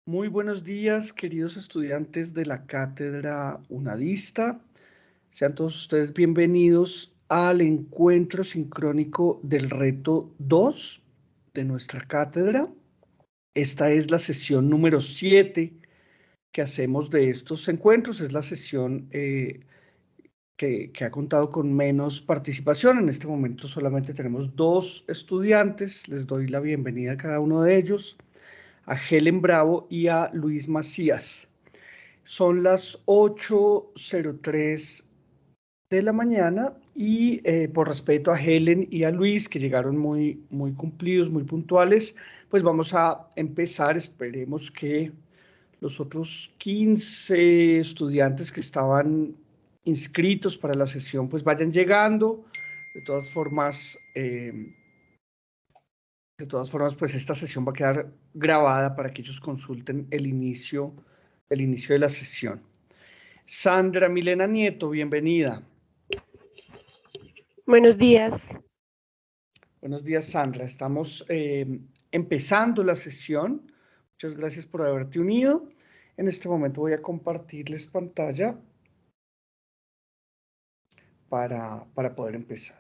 Muy buenos días, queridos estudiantes de la Cátedra UNADISTA. Sean todos ustedes bienvenidos al encuentro sincrónico del reto 2 de nuestra cátedra. Esta es la sesión número 7 que hacemos de estos encuentros. Es la sesión que ha contado con menos participación. En este momento solamente tenemos 2 estudiantes. Les doy la bienvenida a cada uno de ellos, a Helen Bravo y a Luis Macías. Son las 8:03 de la mañana y por respeto a Helen y a Luis, que llegaron muy cumplidos, muy puntuales, pues vamos a empezar. Esperemos que los otros 15 estudiantes que estaban inscritos para la sesión pues vayan llegando. De todas formas, pues esta sesión va a quedar grabada para que ellos consulten el inicio de la sesión. Sandra Milena Nieto, bienvenida. Buenos días. Buenos días, Sandra. Estamos empezando la sesión. Muchas gracias por haberte unido. En este momento voy a compartirles pantalla para poder empezar.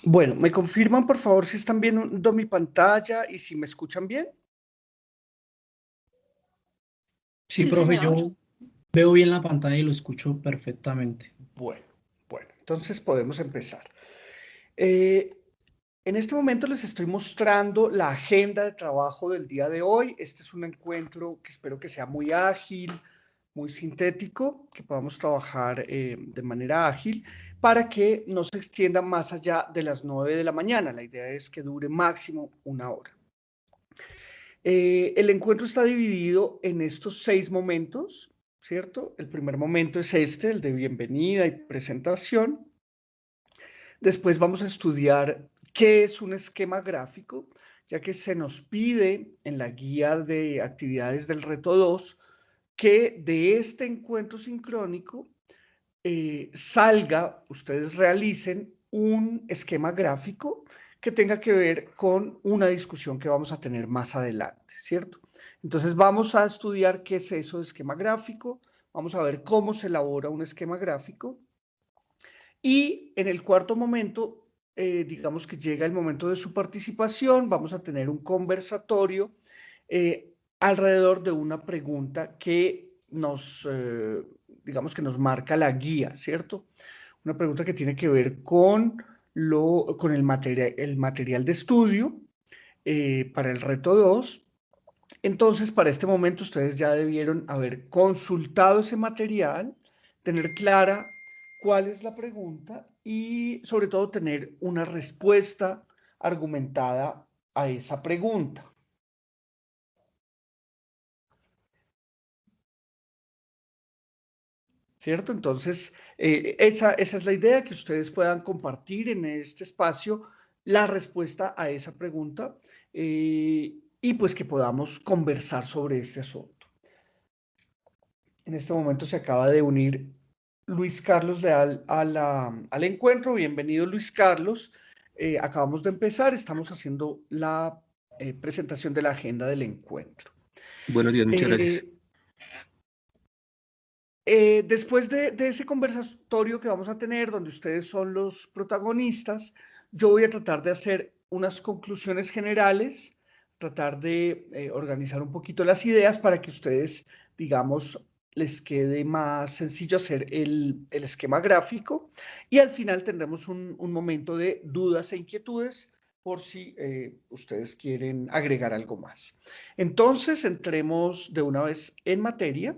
Bueno, ¿me confirman por favor si están viendo mi pantalla y si me escuchan bien? Sí, Sí, profe, señor. yo veo bien la pantalla y lo escucho perfectamente. Bueno, entonces podemos empezar. En este momento les estoy mostrando la agenda de trabajo del día de hoy. Este es un encuentro que espero que sea muy ágil, muy sintético, que podamos trabajar de manera ágil para que no se extienda más allá de las 9 de la mañana. La idea es que dure máximo 1 hora. El encuentro está dividido en estos 6 momentos, ¿cierto? El primer momento es este, el de bienvenida y presentación. Después vamos a estudiar qué es un esquema gráfico, ya que se nos pide en la guía de actividades del reto 2 que de este encuentro sincrónico ustedes realicen un esquema gráfico que tenga que ver con una discusión que vamos a tener más adelante, ¿cierto? Entonces vamos a estudiar qué es eso de esquema gráfico, vamos a ver cómo se elabora un esquema gráfico. Y en el cuarto momento, digamos que llega el momento de su participación, vamos a tener un conversatorio alrededor de una pregunta que digamos que nos marca la guía, ¿cierto? Una pregunta que tiene que ver con el material de estudio para el reto 2. Entonces, para este momento, ustedes ya debieron haber consultado ese material, tener clara cuál es la pregunta y, sobre todo, tener una respuesta argumentada a esa pregunta. ¿Cierto? Entonces, esa es la idea, que ustedes puedan compartir en este espacio la respuesta a esa pregunta y pues que podamos conversar sobre este asunto. En este momento se acaba de unir Luis Carlos Leal al encuentro. Bienvenido, Luis Carlos. Acabamos de empezar, estamos haciendo la presentación de la agenda del encuentro. Buenos días, muchas gracias. Después de ese conversatorio que vamos a tener, donde ustedes son los protagonistas, yo voy a tratar de hacer unas conclusiones generales, tratar de organizar un poquito las ideas para que ustedes, digamos, les quede más sencillo hacer el esquema gráfico y al final tendremos un momento de dudas e inquietudes por si ustedes quieren agregar algo más. Entonces, entremos de una vez en materia.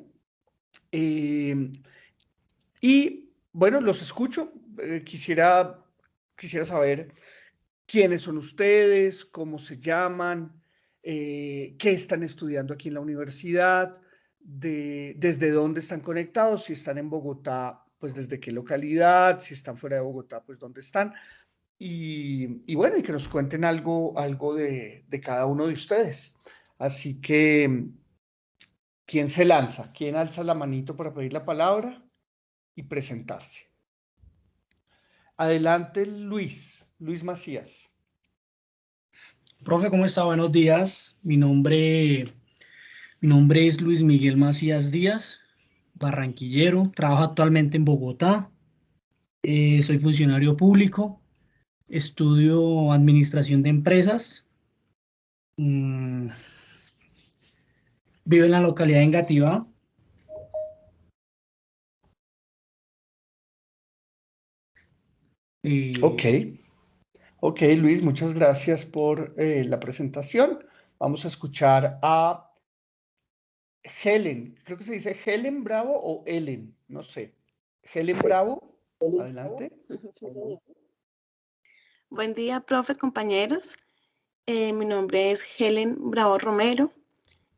Y bueno, los escucho. Quisiera saber quiénes son ustedes, cómo se llaman, qué están estudiando aquí en la universidad, desde dónde están conectados, si están en Bogotá, pues desde qué localidad, si están fuera de Bogotá, pues dónde están. Y bueno, y que nos cuenten algo de cada uno de ustedes. Así que, ¿quién se lanza? ¿Quién alza la manito para pedir la palabra y presentarse? Adelante, Luis Macías. Profe, ¿cómo está? Buenos días. Mi nombre es Luis Miguel Macías Díaz, barranquillero. Trabajo actualmente en Bogotá. Soy funcionario público. Estudio administración de empresas. Mm, Vivo en la localidad de Engativá. Ok, Eh, ok, Luis, muchas gracias por la presentación. Vamos a escuchar a Helen. Creo que se dice Helen Bravo o Ellen, no sé. Helen Bravo, adelante. Sí, señor. Buen día, profe, compañeros. Mi nombre es Helen Bravo Romero.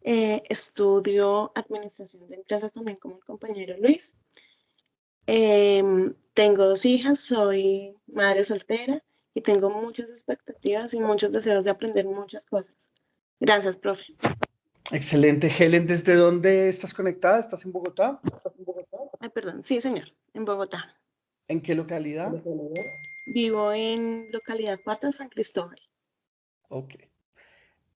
Estudio Administración de Empresas también como el compañero Luis. Tengo 2 hijas, soy madre soltera y tengo muchas expectativas y muchos deseos de aprender muchas cosas. Gracias, profe. Excelente, Helen. ¿Desde dónde estás conectada? ¿Estás en Bogotá? Ay, perdón. Sí, señor, en Bogotá. ¿En qué localidad? Vivo en localidad Cuarta, San Cristóbal. Ok.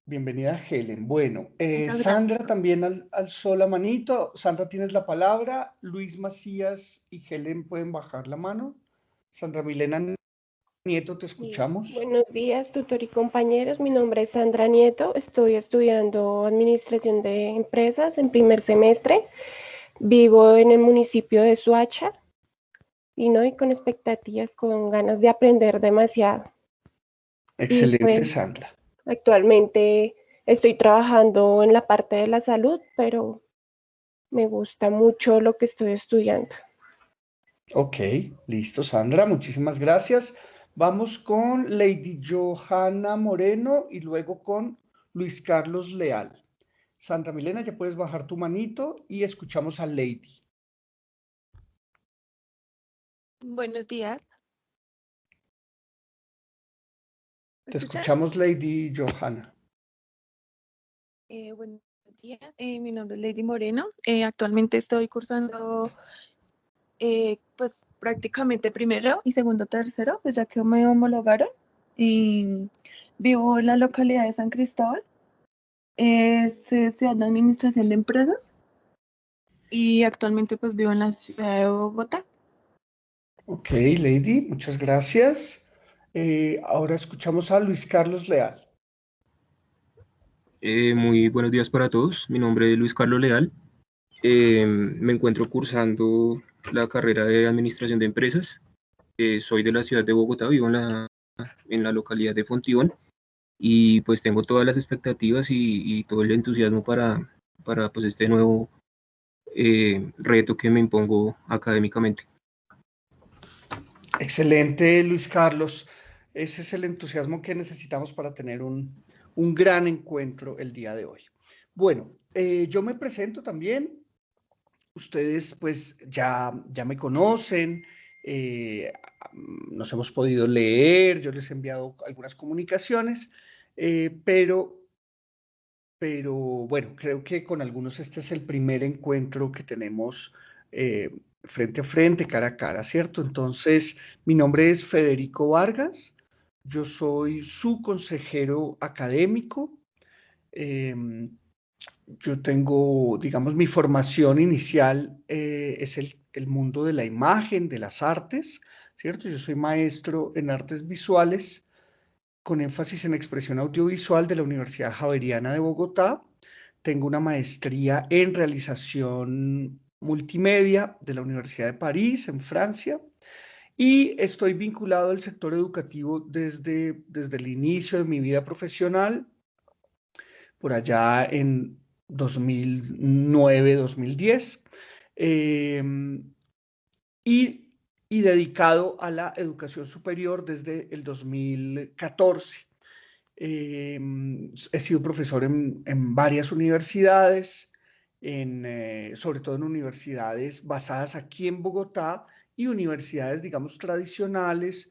Bienvenida, Helen. Bueno, Muchas gracias. Sandra también alzó la manito. Sandra, tienes la palabra. Luis Macías y Helen pueden bajar la mano. Sandra Milena Nieto, te Sí, escuchamos. buenos días, tutor y compañeros. Mi nombre es Sandra Nieto. Estoy estudiando Administración de Empresas en primer semestre. Vivo en el municipio de Soacha y no, y con expectativas, con ganas de aprender demasiado. Y Excelente, pues Sandra. actualmente estoy trabajando en la parte de la salud, pero me gusta mucho lo que estoy estudiando. Ok, listo, Sandra. Muchísimas gracias. Vamos con Lady Johanna Moreno y luego con Luis Carlos Leal. Sandra Milena, ya puedes bajar tu manito y escuchamos a Lady. Buenos días. ¿Me Te escuchan? escuchamos, Lady Johanna. Buenos días. Mi nombre es Lady Moreno. Actualmente estoy cursando pues prácticamente primero y segundo, tercero, pues ya que me homologaron. Vivo en la localidad de San Cristóbal. Estoy estudiando Administración de Empresas y actualmente pues vivo en la ciudad de Bogotá. Ok, Lady, muchas gracias. Ahora escuchamos a Luis Carlos Leal. Muy buenos días para todos. Mi nombre es Luis Carlos Leal. Me encuentro cursando la carrera de Administración de Empresas. Soy de la ciudad de Bogotá, vivo en la localidad de Fontibón y pues tengo todas las expectativas y todo el entusiasmo para pues este nuevo reto que me impongo académicamente. Excelente, Luis Carlos. Ese es el entusiasmo que necesitamos para tener un gran encuentro el día de hoy. Bueno, yo me presento también. Ustedes pues ya me conocen, nos hemos podido leer, yo les he enviado algunas comunicaciones, pero bueno, creo que con algunos este es el primer encuentro que tenemos frente a frente, cara a cara, ¿cierto? Entonces, mi nombre es Federico Vargas, yo soy su consejero académico. Yo tengo, digamos, mi formación inicial es el mundo de la imagen, de las artes, ¿cierto? Yo soy maestro en artes visuales con énfasis en expresión audiovisual de la Universidad Javeriana de Bogotá. Tengo una maestría en realización multimedia de la Universidad de París, en Francia. y estoy vinculado al sector educativo desde el inicio de mi vida profesional, por allá en 2009, 2010, y, y dedicado a la educación superior desde el 2014. He sido profesor en varias universidades, sobre todo en universidades basadas aquí en Bogotá y universidades, digamos, tradicionales,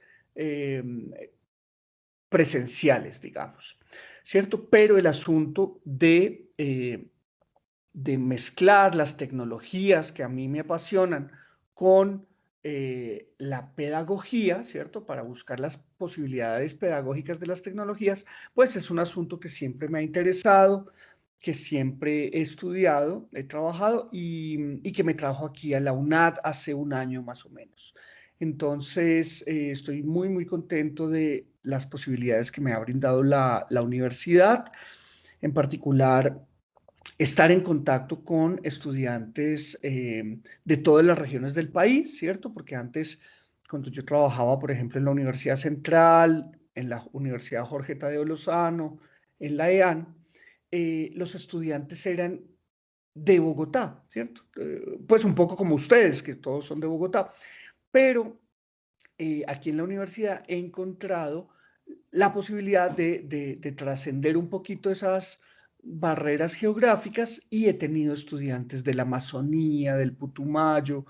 presenciales, digamos, ¿cierto? Pero el asunto de mezclar las tecnologías que a mí me apasionan con la pedagogía, ¿cierto? Para buscar las posibilidades pedagógicas de las tecnologías, pues es un asunto que siempre me ha interesado, que siempre he estudiado, he trabajado y que me trajo aquí a la UNAD hace un año más o menos. Entonces, estoy muy, muy contento de las posibilidades que me ha brindado la universidad, en particular estar en contacto con estudiantes de todas las regiones del país, ¿cierto? Porque antes, cuando yo trabajaba, por ejemplo, en la Universidad Central, en la Universidad Jorge Tadeo Lozano, en la EAN, los estudiantes eran de Bogotá, ¿cierto? Pues un poco como ustedes, que todos son de Bogotá, pero aquí en la universidad he encontrado la posibilidad de trascender un poquito esas barreras geográficas y he tenido estudiantes de la Amazonía, del Putumayo,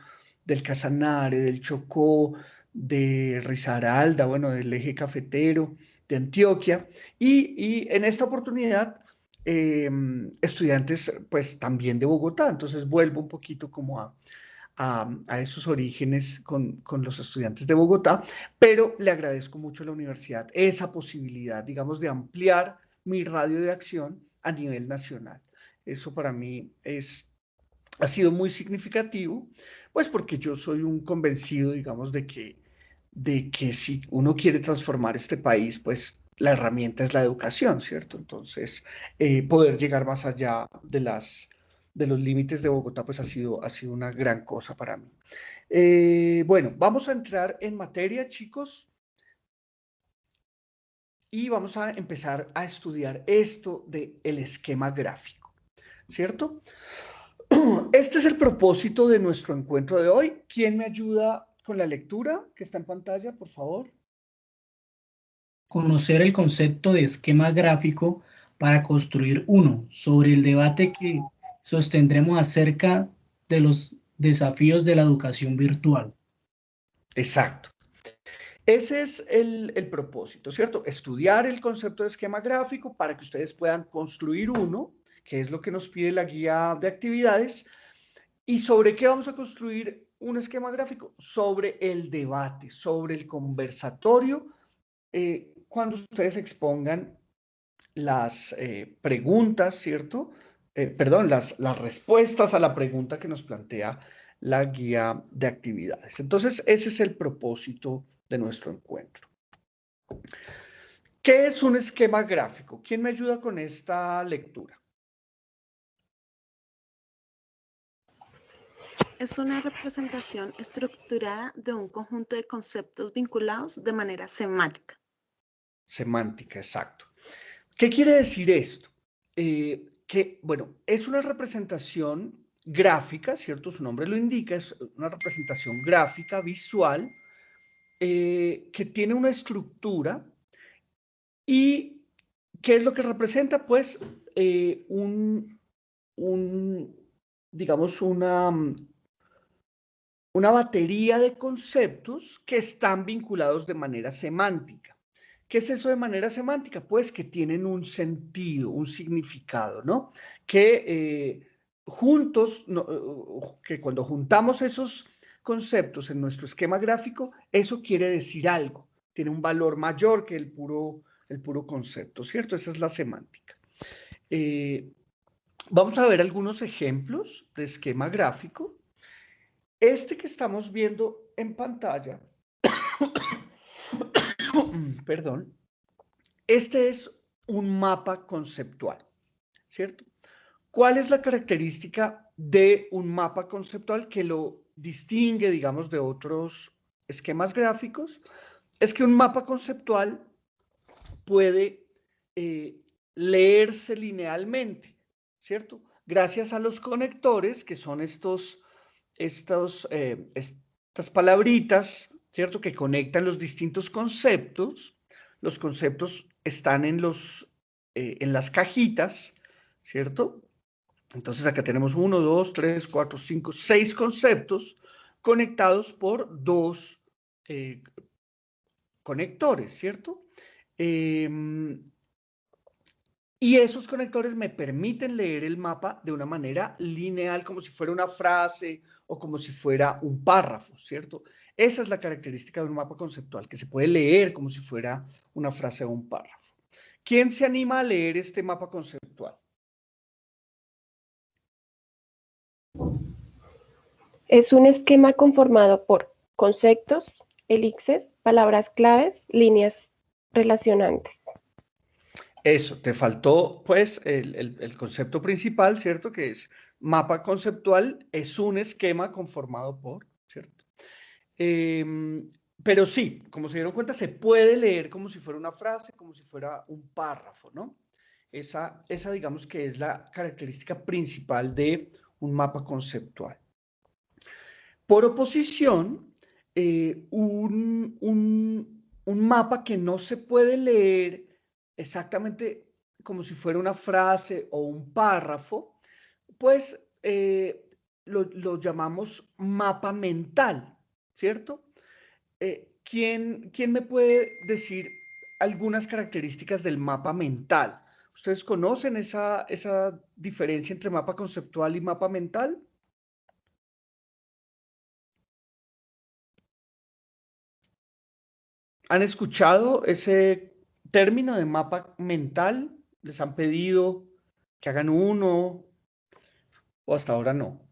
del Casanare, del Chocó, de Risaralda, bueno, del eje cafetero, de Antioquia y en esta oportunidad estudiantes pues también de Bogotá, entonces vuelvo un poquito como a esos orígenes con los estudiantes de Bogotá, pero le agradezco mucho a la universidad esa posibilidad, digamos, de ampliar mi radio de acción a nivel nacional. Eso para mí ha sido muy significativo, pues porque yo soy un convencido, digamos, de que si uno quiere transformar este país, pues la herramienta es la educación, ¿cierto? Entonces, poder llegar más allá de los límites de Bogotá, pues ha sido una gran cosa para mí. Bueno, vamos a entrar en materia, chicos, y vamos a empezar a estudiar esto del esquema gráfico, ¿cierto? Este es el propósito de nuestro encuentro de hoy. ¿Quién me ayuda con la lectura que está en pantalla, por favor? Conocer el concepto de esquema gráfico para construir uno, sobre el debate que sostendremos acerca de los desafíos de la educación virtual. Exacto. Ese es el propósito, ¿cierto? Estudiar el concepto de esquema gráfico para que ustedes puedan construir uno, que es lo que nos pide la guía de actividades. ¿Y sobre qué vamos a construir un esquema gráfico? Sobre el debate, sobre el conversatorio, cuando ustedes expongan las preguntas, ¿cierto? Perdón, las respuestas a la pregunta que nos plantea la guía de actividades. Entonces, ese es el propósito de nuestro encuentro. ¿Qué es un esquema gráfico? ¿Quién me ayuda con esta lectura? Es una representación estructurada de un conjunto de conceptos vinculados de manera semántica. Semántica, exacto. ¿Qué quiere decir esto? Bueno, es una representación gráfica, ¿cierto? Su nombre lo indica, es una representación gráfica, visual, que tiene una estructura. ¿Y qué es lo que representa? Pues digamos, una batería de conceptos que están vinculados de manera semántica. ¿Qué es eso de manera semántica? Pues que tienen un sentido, un significado, ¿no? Que juntos, que cuando juntamos esos conceptos en nuestro esquema gráfico, eso quiere decir algo, tiene un valor mayor que el puro concepto, ¿cierto? Esa es la semántica. Vamos a ver algunos ejemplos de esquema gráfico. Este que estamos viendo en pantalla, perdón, este es un mapa conceptual, ¿cierto? ¿Cuál es la característica de un mapa conceptual que lo distingue, digamos, de otros esquemas gráficos, es que un mapa conceptual puede leerse linealmente, ¿cierto? Gracias a los conectores, que son estas palabritas, ¿cierto? Que conectan los distintos conceptos. Los conceptos están en las cajitas, ¿cierto? Entonces acá tenemos 1, 2, 3, 4, 5, 6 conceptos conectados por 2 conectores, ¿cierto? Y esos conectores me permiten leer el mapa de una manera lineal, como si fuera una frase o como si fuera un párrafo, ¿cierto? Esa es la característica de un mapa conceptual, que se puede leer como si fuera una frase o un párrafo. ¿Quién se anima a leer este mapa conceptual? Es un esquema conformado por conceptos, elipses, palabras claves, líneas relacionantes. Eso, te faltó pues el concepto principal, ¿cierto? Que es mapa conceptual, es un esquema conformado por, ¿cierto? Pero sí, como se dieron cuenta, se puede leer como si fuera una frase, como si fuera un párrafo, ¿no? Esa digamos que es la característica principal de un mapa conceptual. Por oposición, un mapa que no se puede leer exactamente como si fuera una frase o un párrafo, pues lo llamamos mapa mental, ¿cierto? ¿Quién me puede decir algunas características del mapa mental? ¿Ustedes conocen esa diferencia entre mapa conceptual y mapa mental? ¿Han escuchado ese término de mapa mental? ¿Les han pedido que hagan uno o hasta ahora no?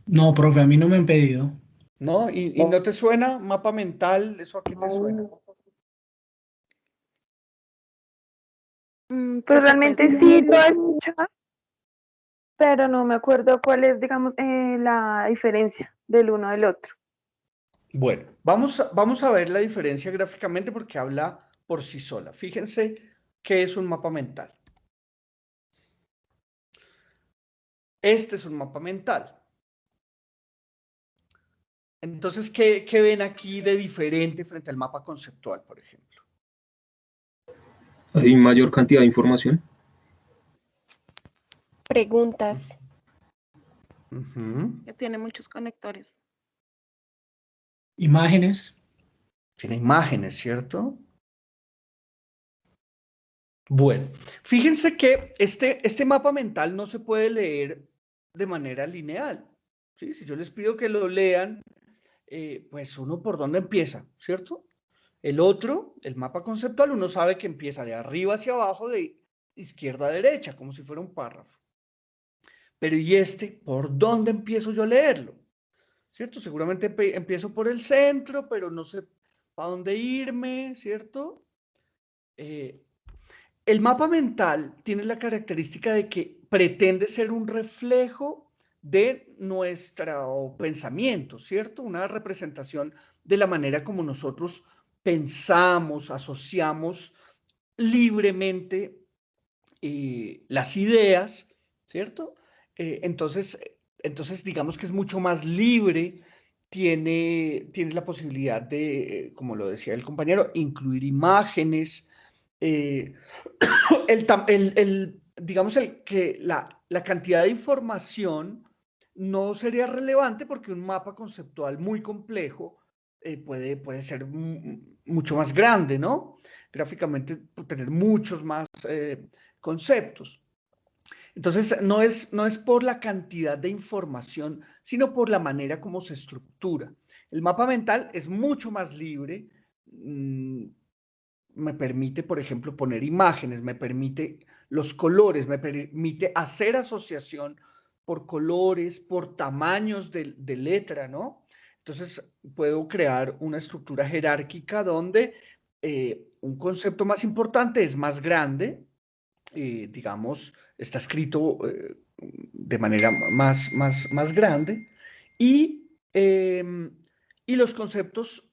No, profe, a mí no me han pedido. ¿No? ¿Y no te suena mapa mental? ¿Eso a qué te suena? Pero Profe, realmente pues, sí lo he escuchado, pero no me acuerdo cuál es, digamos, la diferencia del uno del otro. Bueno, vamos a ver la diferencia gráficamente porque habla por sí sola. Fíjense qué es un mapa mental. Este es un mapa mental. Entonces, ¿qué ven aquí de diferente frente al mapa conceptual, por ejemplo? Hay mayor cantidad de información. Preguntas. que tiene muchos conectores. Imágenes. Tiene imágenes, ¿cierto? Bueno, fíjense que este mapa mental no se puede leer de manera lineal, ¿sí? Si yo les pido que lo lean, pues uno por dónde empieza, ¿cierto? El otro, el mapa conceptual, uno sabe que empieza de arriba hacia abajo, de izquierda a derecha, como si fuera un párrafo. Pero ¿y por dónde empiezo yo a leerlo? ¿Cierto? Seguramente empiezo por el centro, pero no sé para dónde irme, ¿cierto? El mapa mental tiene la característica de que pretende ser un reflejo de nuestro pensamiento, ¿cierto? Una representación de la manera como nosotros pensamos, asociamos libremente las ideas, ¿cierto? Entonces, digamos que es mucho más libre, tiene la posibilidad de, como lo decía el compañero, incluir imágenes, eh, digamos que la cantidad de información no sería relevante porque un mapa conceptual muy complejo puede ser mucho más grande, ¿no? Gráficamente tener muchos más conceptos. Entonces, no es por la cantidad de información, sino por la manera como se estructura. El mapa mental es mucho más libre, me permite, por ejemplo, poner imágenes, me permite los colores, me permite hacer asociación por colores, por tamaños de letra, ¿no? Entonces, puedo crear una estructura jerárquica donde un concepto más importante es más grande, digamos, está escrito de manera más grande, y los conceptos,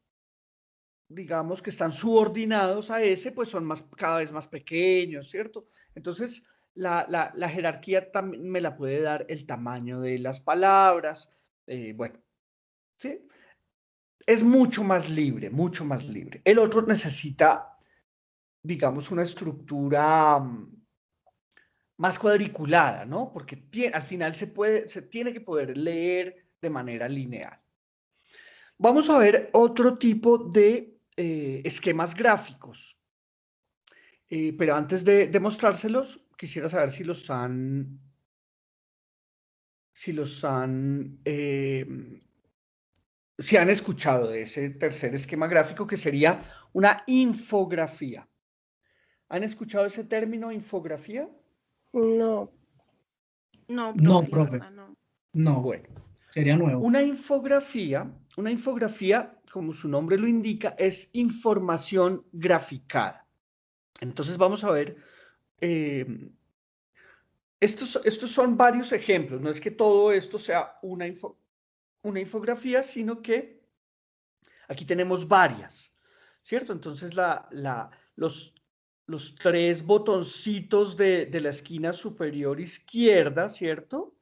digamos, que están subordinados a ese, pues son cada vez más pequeños, ¿cierto? Entonces, la jerarquía también me la puede dar el tamaño de las palabras, bueno, ¿sí? Es mucho más libre, mucho más libre. El otro necesita, digamos, una estructura más cuadriculada, ¿no? Porque al final se tiene que poder leer de manera lineal. Vamos a ver otro tipo de esquemas gráficos. Pero antes de mostrárselos, quisiera saber si los han si han escuchado de ese tercer esquema gráfico, que sería una infografía. ¿Han escuchado ese término, infografía? No, No, No, profe, la profe, verdad no. no, Bueno, sería nuevo. una infografía, como su nombre lo indica, es información graficada. Entonces vamos a ver, estos son varios ejemplos, no es que todo esto sea una infografía, sino que aquí tenemos varias, ¿cierto? Entonces los tres botoncitos de la esquina superior izquierda, ¿cierto?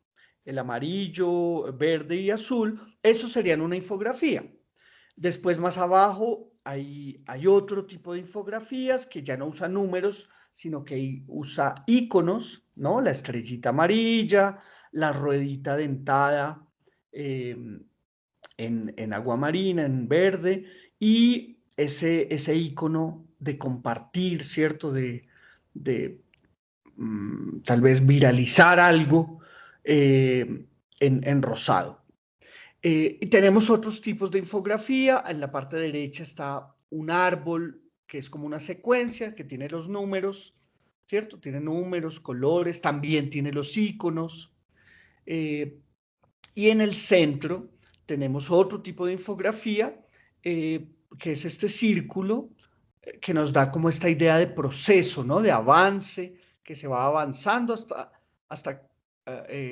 El amarillo, verde y azul, eso serían una infografía. Después, más abajo, hay otro tipo de infografías que ya no usa números, sino que usa iconos, ¿no? La estrellita amarilla, la ruedita dentada en agua marina, en verde, y ese icono de compartir, ¿cierto? De tal vez viralizar algo en rosado. Y tenemos otros tipos de infografía. En la parte derecha está un árbol que es como una secuencia que tiene los números, ¿cierto? Tiene números, colores, también tiene los iconos. Y en el centro tenemos otro tipo de infografía, que es este círculo, que nos da como esta idea de proceso, ¿no? De avance, que se va avanzando hasta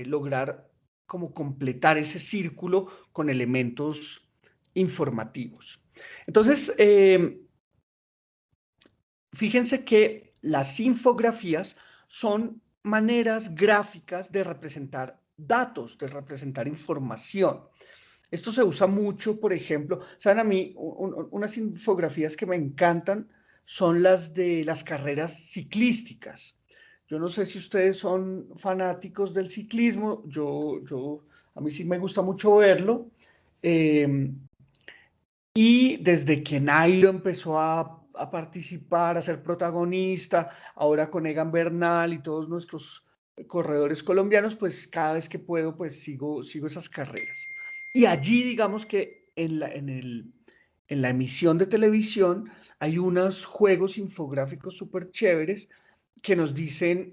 lograr como completar ese círculo con elementos informativos. Entonces, fíjense que las infografías son maneras gráficas de representar datos, de representar información. Esto se usa mucho, por ejemplo, saben, a mí unas infografías que me encantan son las de las carreras ciclísticas. Yo no sé si ustedes son fanáticos del ciclismo, a mí sí me gusta mucho verlo. Eh, y desde que Nairo empezó a participar, a ser protagonista, ahora con Egan Bernal y todos nuestros corredores colombianos, pues cada vez que puedo, pues sigo esas carreras. Y allí, digamos que en la emisión de televisión hay unos juegos infográficos súper chéveres que nos dicen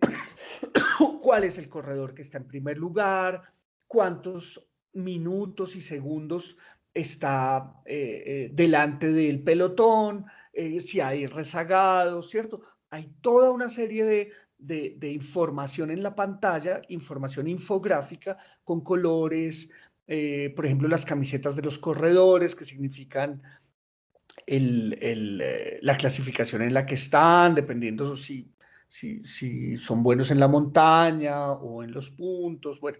cuál es el corredor que está en primer lugar, cuántos minutos y segundos está delante del pelotón, si hay rezagados, ¿cierto? Hay toda una serie de información en la pantalla, información infográfica con colores, por ejemplo, las camisetas de los corredores, que significan la clasificación en la que están, dependiendo si son buenos en la montaña o en los puntos. Bueno,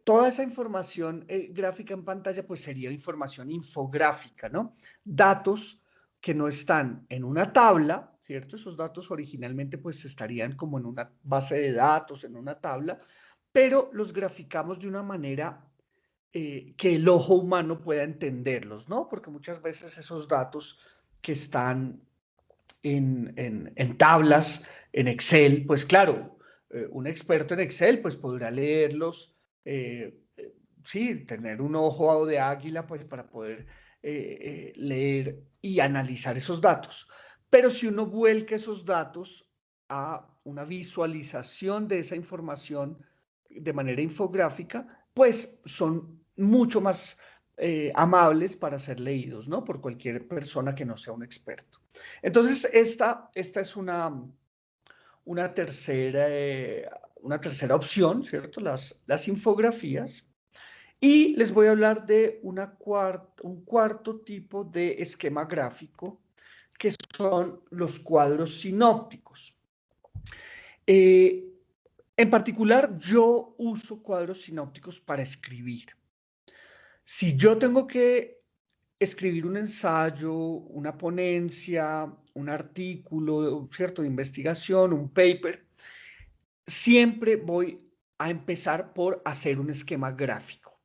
toda esa información gráfica en pantalla pues sería información infográfica, ¿no? Datos que no están en una tabla, ¿cierto? Esos datos originalmente pues estarían como en una base de datos, en una tabla, pero los graficamos de una manera que el ojo humano pueda entenderlos, ¿no? Porque muchas veces esos datos que están en tablas, en Excel, pues claro, un experto en Excel pues podrá leerlos, sí, tener un ojo de águila pues para poder leer y analizar esos datos. Pero si uno vuelca esos datos a una visualización de esa información de manera infográfica, pues son mucho más amables para ser leídos, ¿no? Por cualquier persona que no sea un experto. Entonces, esta es una tercera opción, ¿cierto? Las infografías. Y les voy a hablar de un cuarto tipo de esquema gráfico, que son los cuadros sinópticos. En particular, yo uso cuadros sinópticos para escribir. Si yo tengo que escribir un ensayo, una ponencia, un artículo, ¿cierto?, de investigación, un paper, siempre voy a empezar por hacer un esquema gráfico,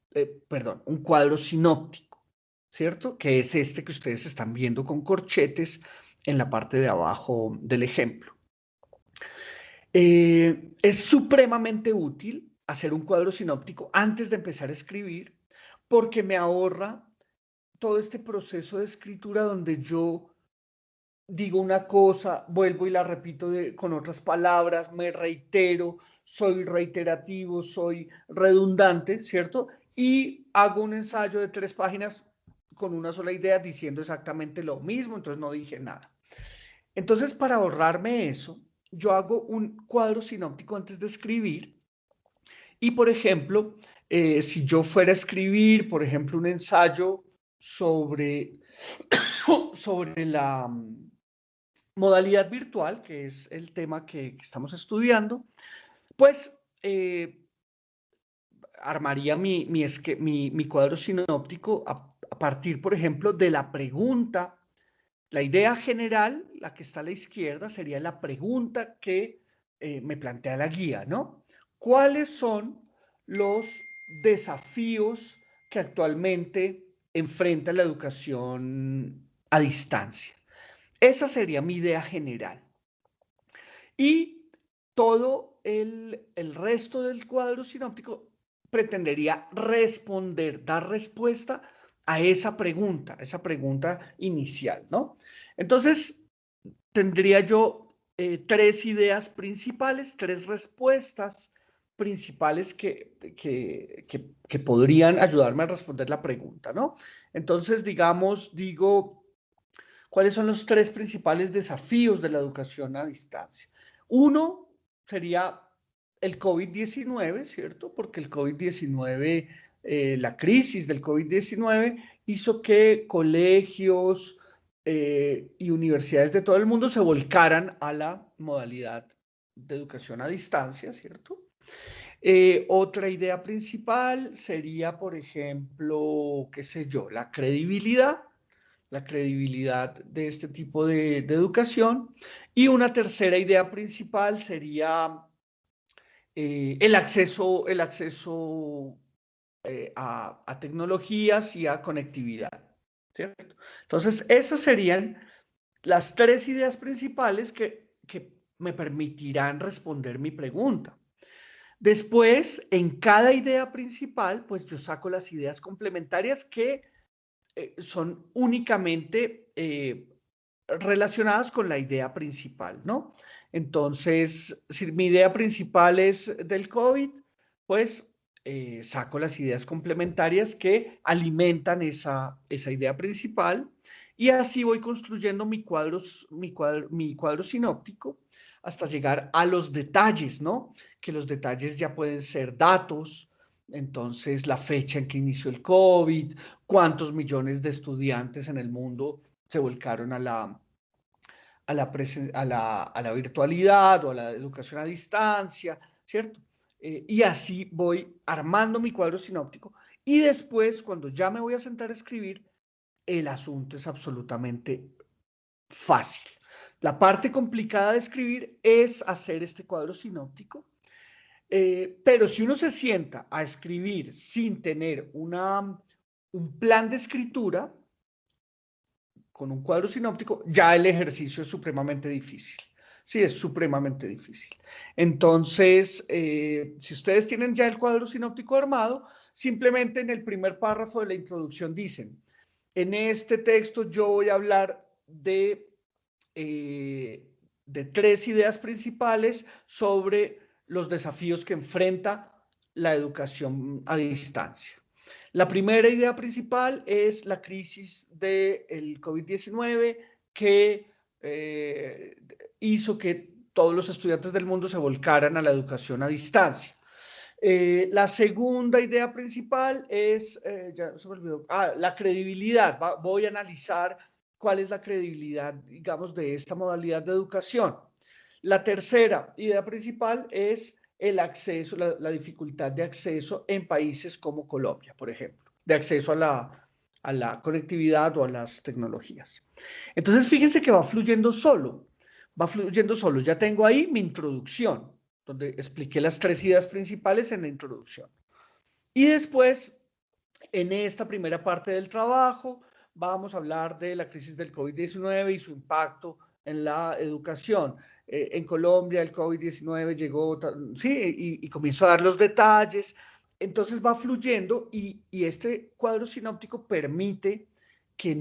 perdón, un cuadro sinóptico, ¿cierto? Que es este que ustedes están viendo con corchetes en la parte de abajo del ejemplo. Es supremamente útil hacer un cuadro sinóptico antes de empezar a escribir porque me ahorra todo este proceso de escritura donde yo digo una cosa, vuelvo y la repito con otras palabras, me reitero, soy reiterativo, soy redundante, ¿cierto? Y hago un ensayo de 3 páginas con una sola idea diciendo exactamente lo mismo, entonces no dije nada. Entonces, para ahorrarme eso, yo hago un cuadro sinóptico antes de escribir y, por ejemplo, si yo fuera a escribir, por ejemplo, un ensayo sobre, sobre la modalidad virtual, que es el tema que estamos estudiando, pues armaría mi cuadro sinóptico a partir, por ejemplo, de la pregunta. La idea general, la que está a la izquierda, sería la pregunta que me plantea la guía, ¿no? ¿Cuáles son los desafíos que actualmente enfrenta la educación a distancia? Esa sería mi idea general. Y todo el resto del cuadro sinóptico pretendería responder, dar respuesta a esa pregunta inicial, ¿no? Entonces, tendría yo 3 ideas principales, 3 respuestas principales que podrían ayudarme a responder la pregunta, ¿no? Entonces, digamos, digo, ¿cuáles son los 3 principales desafíos de la educación a distancia? Uno sería el COVID-19, ¿cierto? Porque el COVID-19, la crisis del COVID-19 hizo que colegios y universidades de todo el mundo se volcaran a la modalidad de educación a distancia, ¿cierto? Otra idea principal sería, por ejemplo, qué sé yo, la credibilidad de este tipo de educación. Y una tercera idea principal sería el acceso a tecnologías y a conectividad, ¿cierto? Entonces, esas serían las 3 ideas principales que me permitirán responder mi pregunta. Después, en cada idea principal, pues yo saco las ideas complementarias que son únicamente relacionadas con la idea principal, ¿no? Entonces, si mi idea principal es del COVID, pues saco las ideas complementarias que alimentan esa idea principal y así voy construyendo mi cuadro sinóptico hasta llegar a los detalles, ¿no? Que los detalles ya pueden ser datos, entonces la fecha en que inició el COVID, cuántos millones de estudiantes en el mundo se volcaron a la virtualidad o a la educación a distancia, ¿cierto? Y así voy armando mi cuadro sinóptico y después, cuando ya me voy a sentar a escribir, el asunto es absolutamente fácil. La parte complicada de escribir es hacer este cuadro sinóptico, pero si uno se sienta a escribir sin tener un plan de escritura, con un cuadro sinóptico, ya el ejercicio es supremamente difícil. Sí, es supremamente difícil. Entonces, si ustedes tienen ya el cuadro sinóptico armado, simplemente en el primer párrafo de la introducción dicen, en este texto yo voy a hablar de 3 ideas principales sobre los desafíos que enfrenta la educación a distancia. La primera idea principal es la crisis del COVID-19 que hizo que todos los estudiantes del mundo se volcaran a la educación a distancia. La segunda idea principal es, ya se me olvidó, la credibilidad. Voy a analizar cuál es la credibilidad, digamos, de esta modalidad de educación. La tercera idea principal es el acceso, la dificultad de acceso en países como Colombia, por ejemplo, de acceso a la conectividad o a las tecnologías. Entonces, fíjense que va fluyendo solo. Ya tengo ahí mi introducción, donde expliqué las 3 ideas principales en la introducción. Y después, en esta primera parte del trabajo, vamos a hablar de la crisis del COVID-19 y su impacto en la educación. En Colombia el COVID-19 llegó, sí, y comienzo a dar los detalles. Entonces va fluyendo y este cuadro sinóptico permite que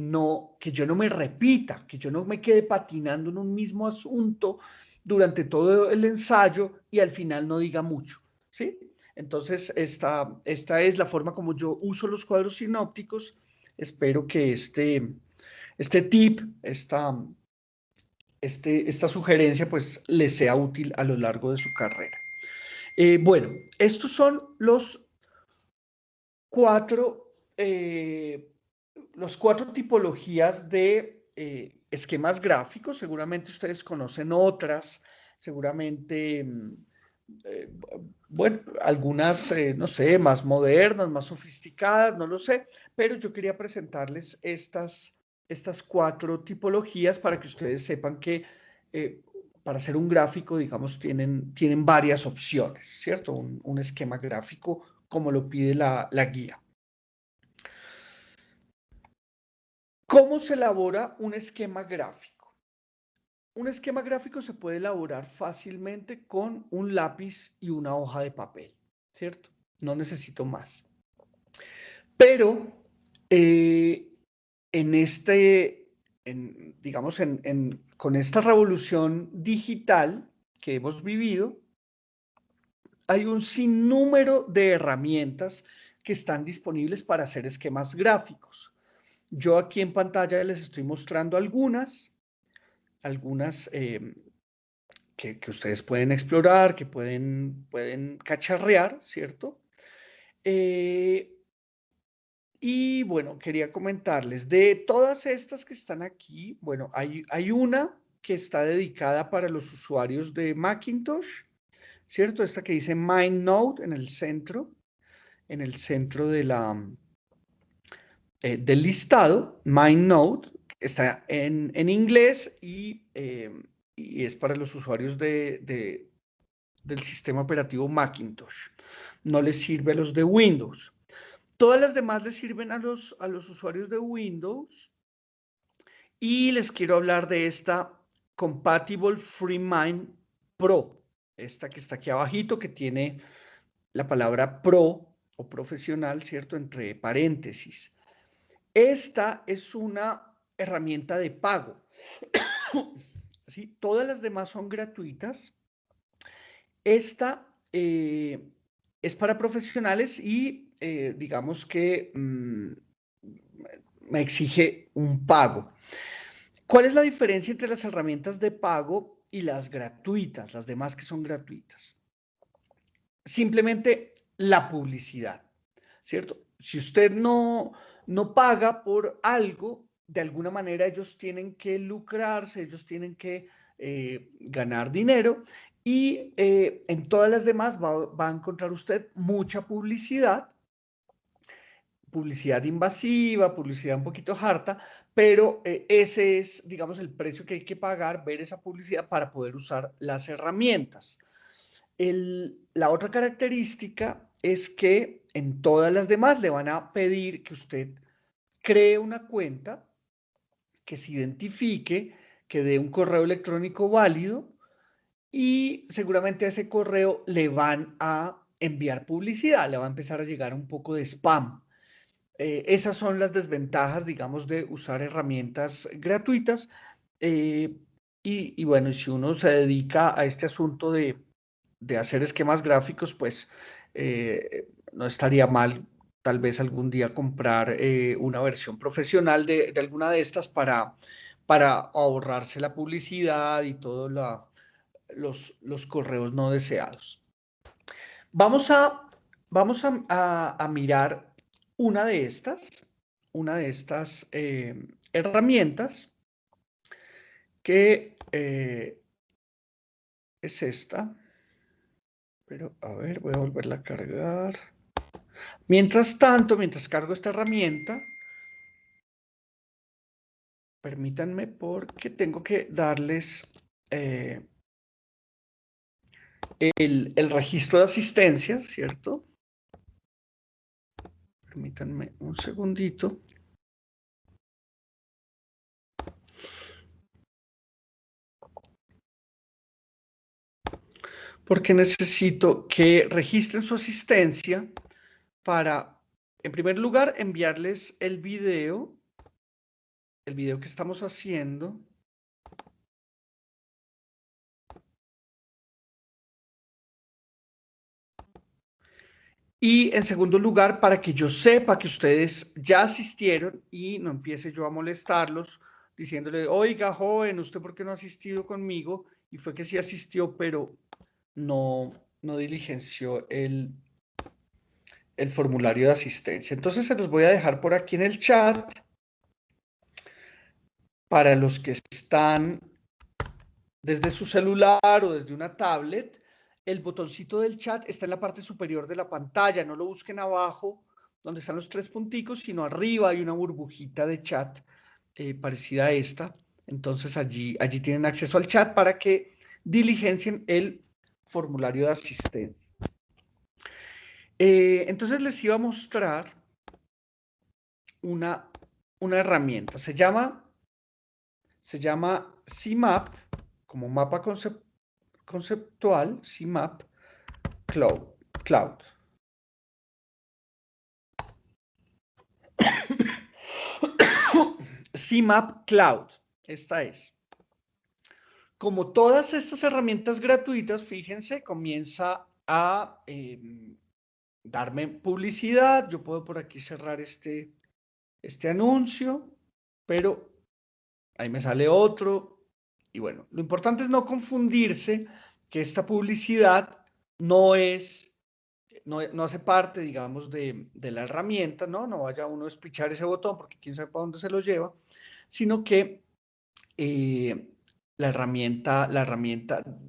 yo no me repita, que yo no me quede patinando en un mismo asunto durante todo el ensayo y al final no diga mucho, ¿sí? Entonces, esta es la forma como yo uso los cuadros sinópticos. Espero que este tip, esta sugerencia, pues les sea útil a lo largo de su carrera. Bueno, estos son los cuatro tipologías de esquemas gráficos. Seguramente ustedes conocen otras, seguramente, bueno, algunas, no sé, más modernas, más sofisticadas, no lo sé, pero yo quería presentarles estas 4 tipologías para que ustedes sepan que para hacer un gráfico, digamos, tienen varias opciones, ¿cierto? Un esquema gráfico como lo pide la guía. ¿Cómo se elabora un esquema gráfico? Un esquema gráfico se puede elaborar fácilmente con un lápiz y una hoja de papel, ¿cierto? No necesito más. Pero digamos, con esta revolución digital que hemos vivido, hay un sinnúmero de herramientas que están disponibles para hacer esquemas gráficos. Yo aquí en pantalla les estoy mostrando algunas que ustedes pueden explorar, que pueden cacharrear, ¿cierto? Y bueno, quería comentarles, de todas estas que están aquí, bueno, hay una que está dedicada para los usuarios de Macintosh, ¿cierto? Esta que dice MindNote en el centro del listado. MindNote está en inglés y es para los usuarios del sistema operativo Macintosh. No les sirve a los de Windows. Todas las demás les sirven a los usuarios de Windows. Y les quiero hablar de esta Compatible FreeMind Pro. Esta que está aquí abajito, que tiene la palabra pro o profesional, ¿cierto? Entre paréntesis. Esta es una herramienta de pago. ¿Sí? Todas las demás son gratuitas. Esta es para profesionales y digamos que me exige un pago. ¿Cuál es la diferencia entre las herramientas de pago y las gratuitas, las demás que son gratuitas? Simplemente la publicidad, ¿cierto? Si usted no paga por algo, de alguna manera ellos tienen que lucrarse, ellos tienen que ganar dinero y en todas las demás va a encontrar usted mucha publicidad invasiva, publicidad un poquito harta, pero ese es, digamos, el precio que hay que pagar, ver esa publicidad para poder usar las herramientas. La otra característica es que en todas las demás le van a pedir que usted cree una cuenta, que se identifique, que dé un correo electrónico válido y seguramente a ese correo le van a enviar publicidad, le va a empezar a llegar un poco de spam. Esas son las desventajas, digamos, de usar herramientas gratuitas. Y bueno, si uno se dedica a este asunto de hacer esquemas gráficos, pues no estaría mal tal vez algún día comprar una versión profesional de alguna de estas para ahorrarse la publicidad y todos los correos no deseados. Vamos a vamos a mirar una de estas herramientas que es esta. Pero, a ver, voy a volverla a cargar. Mientras tanto, mientras cargo esta herramienta, permítanme porque tengo que darles el registro de asistencia, ¿cierto? Permítanme un segundito. Porque necesito que registren su asistencia para, en primer lugar, enviarles el video que estamos haciendo. Y en segundo lugar, para que yo sepa que ustedes ya asistieron y no empiece yo a molestarlos diciéndole, oiga, joven, ¿usted por qué no ha asistido conmigo? Y fue que sí asistió, pero no diligenció el formulario de asistencia. Entonces se los voy a dejar por aquí en el chat. Para los que están desde su celular o desde una tablet, el botoncito del chat está en la parte superior de la pantalla. No lo busquen abajo, donde están los 3 punticos, sino arriba hay una burbujita de chat parecida a esta. Entonces allí tienen acceso al chat para que diligencien el formulario de asistencia. Entonces les iba a mostrar una herramienta. Se llama CMAP, como mapa conceptual, CMAP Cloud. CMAP Cloud, esta es. Como todas estas herramientas gratuitas, fíjense, comienza a darme publicidad. Yo puedo por aquí cerrar este anuncio, pero ahí me sale otro. Y bueno, lo importante es no confundirse que esta publicidad no hace parte, digamos, de la herramienta, ¿no? No vaya uno a espichar ese botón porque quién sabe para dónde se lo lleva, sino que la herramienta,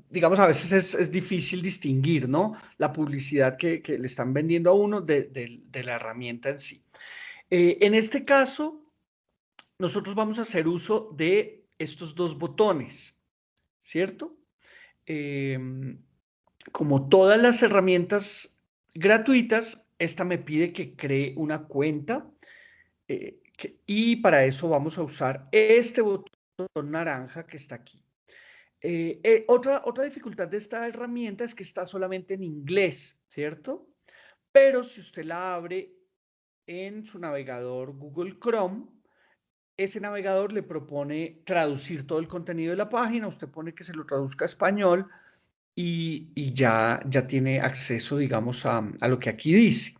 digamos, a veces es difícil distinguir, ¿no? La publicidad que le están vendiendo a uno de la herramienta en sí. En este caso, nosotros vamos a hacer uso de estos 2 botones, ¿cierto? Como todas las herramientas gratuitas, esta me pide que cree una cuenta y para eso vamos a usar este botón naranja que está aquí. Otra dificultad de esta herramienta es que está solamente en inglés, ¿cierto? Pero si usted la abre en su navegador Google Chrome, ese navegador le propone traducir todo el contenido de la página, usted pone que se lo traduzca a español y ya tiene acceso, digamos, a lo que aquí dice.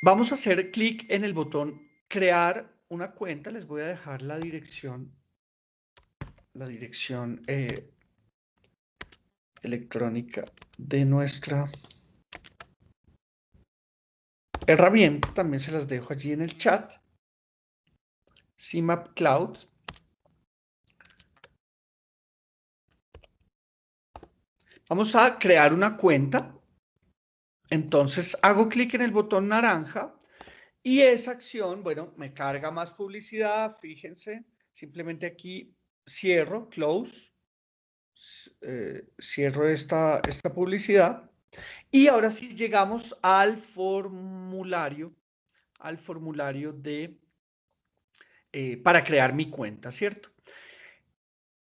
Vamos a hacer clic en el botón crear una cuenta. Les voy a dejar la dirección electrónica de nuestra herramienta. También se las dejo allí en el chat. CMAP Cloud. Vamos a crear una cuenta. Entonces hago clic en el botón naranja y esa acción, bueno, me carga más publicidad. Fíjense, simplemente aquí cierro, close, cierro esta publicidad. Y ahora sí llegamos al formulario para crear mi cuenta, ¿cierto?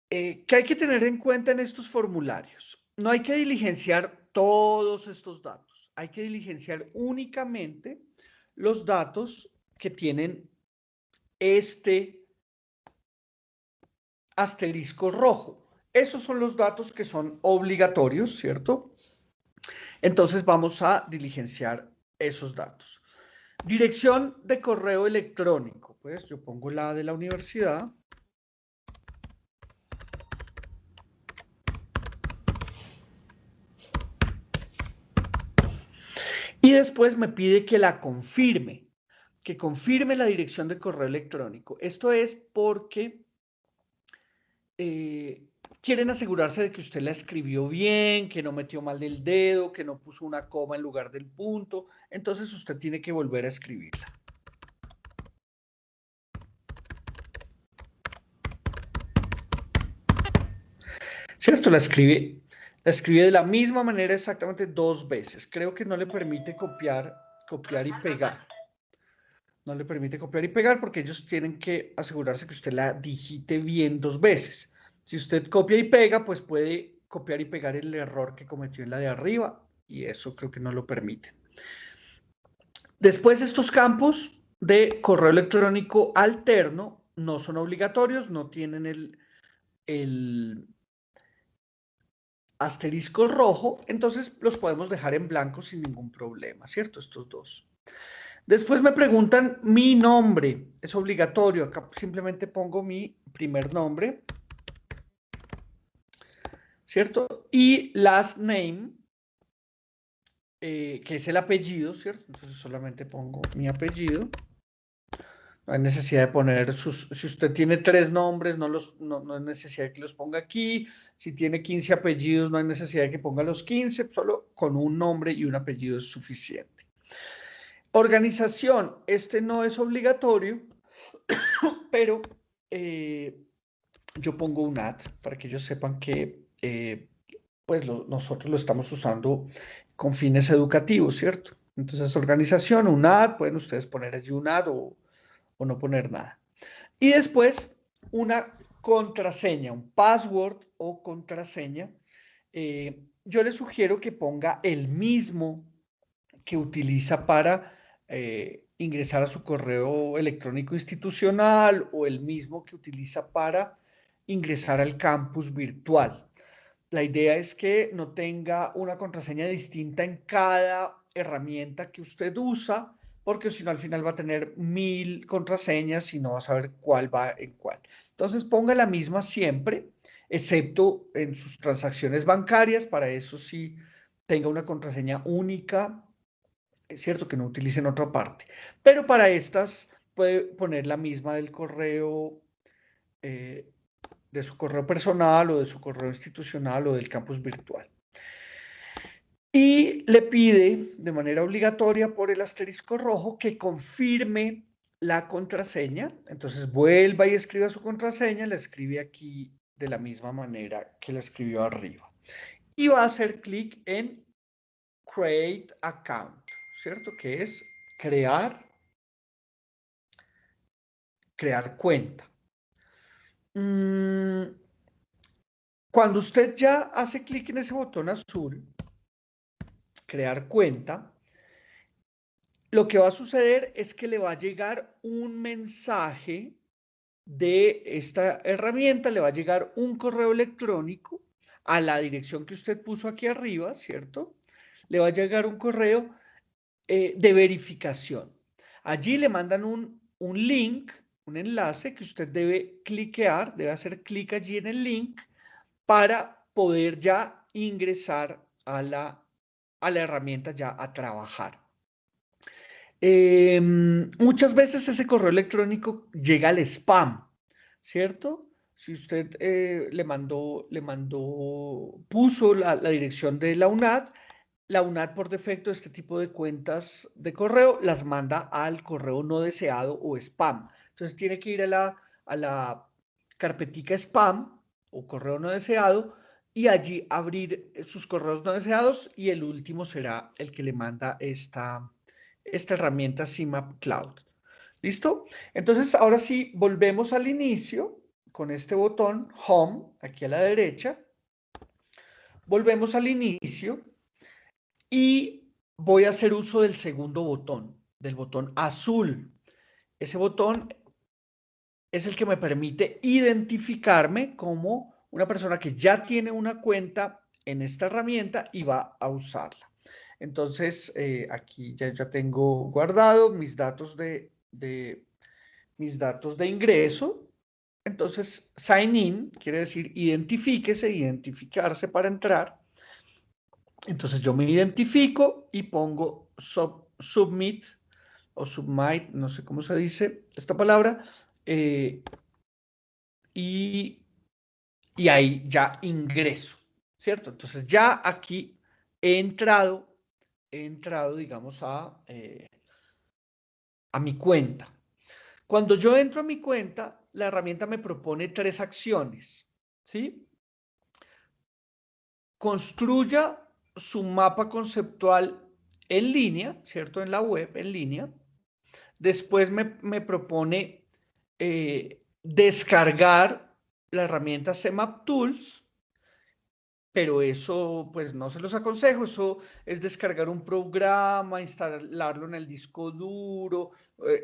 ¿Qué hay que tener en cuenta en estos formularios? No hay que diligenciar todos estos datos. Hay que diligenciar únicamente los datos que tienen este asterisco rojo. Esos son los datos que son obligatorios, ¿cierto? Entonces vamos a diligenciar esos datos. Dirección de correo electrónico. Pues yo pongo la de la universidad. Y después me pide que la confirme, que confirme la dirección de correo electrónico. Esto es porque quieren asegurarse de que usted la escribió bien, que no metió mal el dedo, que no puso una coma en lugar del punto. Entonces usted tiene que volver a escribirla. ¿Cierto? La escribe de la misma manera exactamente 2 veces. Creo que no le permite copiar y pegar. No le permite copiar y pegar porque ellos tienen que asegurarse que usted la digite bien 2 veces. Si usted copia y pega, pues puede copiar y pegar el error que cometió en la de arriba y eso creo que no lo permite. Después, estos campos de correo electrónico alterno no son obligatorios, no tienen el asterisco rojo, entonces los podemos dejar en blanco sin ningún problema, ¿cierto? Estos dos. Después me preguntan mi nombre, es obligatorio, acá simplemente pongo mi primer nombre, ¿cierto? Y last name, que es el apellido, ¿cierto? Entonces solamente pongo mi apellido. No hay necesidad de poner si usted tiene 3 nombres, no hay necesidad de que los ponga aquí. Si tiene 15 apellidos, no hay necesidad de que ponga los 15, solo con un nombre y un apellido es suficiente. Organización, este no es obligatorio, pero yo pongo un ad para que ellos sepan que pues nosotros lo estamos usando con fines educativos, ¿cierto? Entonces, organización, un ad, pueden ustedes poner allí un ad o no poner nada. Y después una contraseña, un password o contraseña. Yo les sugiero que ponga el mismo que utiliza para ingresar a su correo electrónico institucional o el mismo que utiliza para ingresar al campus virtual. La idea es que no tenga una contraseña distinta en cada herramienta que usted usa, porque si no al final va a tener 1000 contraseñas y no va a saber cuál va en cuál. Entonces ponga la misma siempre, excepto en sus transacciones bancarias, para eso sí tenga una contraseña única, es cierto que no utilice en otra parte, pero para estas puede poner la misma del correo, de su correo personal o de su correo institucional o del campus virtual. Y le pide de manera obligatoria por el asterisco rojo que confirme la contraseña. Entonces vuelva y escriba su contraseña, la escribe aquí de la misma manera que la escribió arriba. Y va a hacer clic en Create Account, ¿cierto? Que es crear cuenta. Cuando usted ya hace clic en ese botón azul, crear cuenta, lo que va a suceder es que le va a llegar un mensaje de esta herramienta, le va a llegar un correo electrónico a la dirección que usted puso aquí arriba, ¿cierto? Le va a llegar un correo de verificación. Allí le mandan un link, un enlace que usted debe cliquear, debe hacer clic allí en el link para poder ya ingresar a la herramienta ya a trabajar. Muchas veces ese correo electrónico llega al spam, ¿cierto? Si usted puso la dirección de la UNAD por defecto, este tipo de cuentas de correo las manda al correo no deseado o spam. Entonces tiene que ir a la carpetica spam o correo no deseado y allí abrir sus correos no deseados y el último será el que le manda esta herramienta CMAP Cloud. ¿Listo? Entonces, ahora sí, volvemos al inicio con este botón Home, aquí a la derecha. Volvemos al inicio y voy a hacer uso del segundo botón, del botón azul. Ese botón es el que me permite identificarme como una persona que ya tiene una cuenta en esta herramienta y va a usarla. Entonces, aquí ya tengo guardado mis datos de ingreso. Entonces, sign in quiere decir identifíquese, identificarse para entrar. Entonces yo me identifico y pongo submit o submit, no sé cómo se dice esta palabra, y ahí ya ingreso, ¿cierto? Entonces ya aquí he entrado, digamos, a mi cuenta. Cuando yo entro a mi cuenta, la herramienta me propone 3 acciones, ¿sí? Construya su mapa conceptual en línea, ¿cierto? En la web, en línea. Después me propone descargar la herramienta CMap Tools, pero eso pues no se los aconsejo, eso es descargar un programa, instalarlo en el disco duro,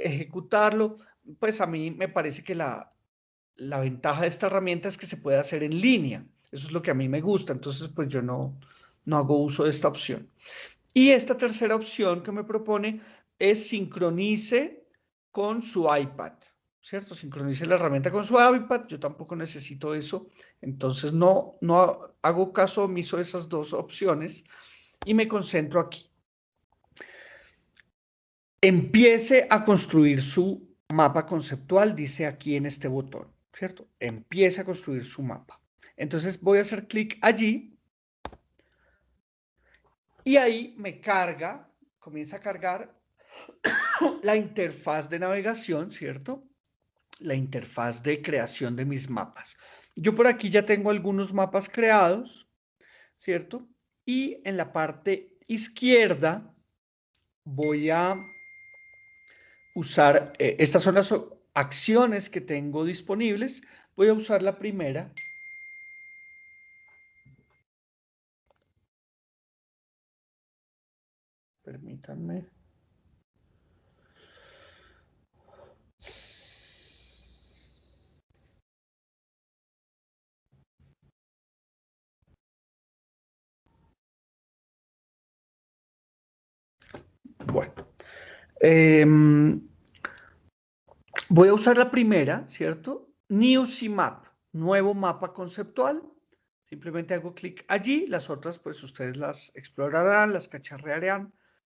ejecutarlo. Pues a mí me parece que la ventaja de esta herramienta es que se puede hacer en línea. Eso es lo que a mí me gusta, entonces pues yo no hago uso de esta opción. Y esta tercera opción que me propone es sincronice con su iPad, ¿cierto? Sincronice la herramienta con su iPad, yo tampoco necesito eso, entonces no hago caso omiso de esas 2 opciones y me concentro aquí. Empiece a construir su mapa conceptual, dice aquí en este botón, ¿cierto? Empiece a construir su mapa. Entonces voy a hacer clic allí y ahí me carga, comienza a cargar la interfaz de navegación, ¿cierto? La interfaz de creación de mis mapas. Yo por aquí ya tengo algunos mapas creados, ¿cierto? Y en la parte izquierda voy a usar, estas son las acciones que tengo disponibles. Voy a usar la primera. Permítanme. Bueno. Voy a usar la primera, ¿cierto? New CMap, nuevo mapa conceptual. Simplemente hago clic allí, las otras pues ustedes las explorarán, las cacharrearán,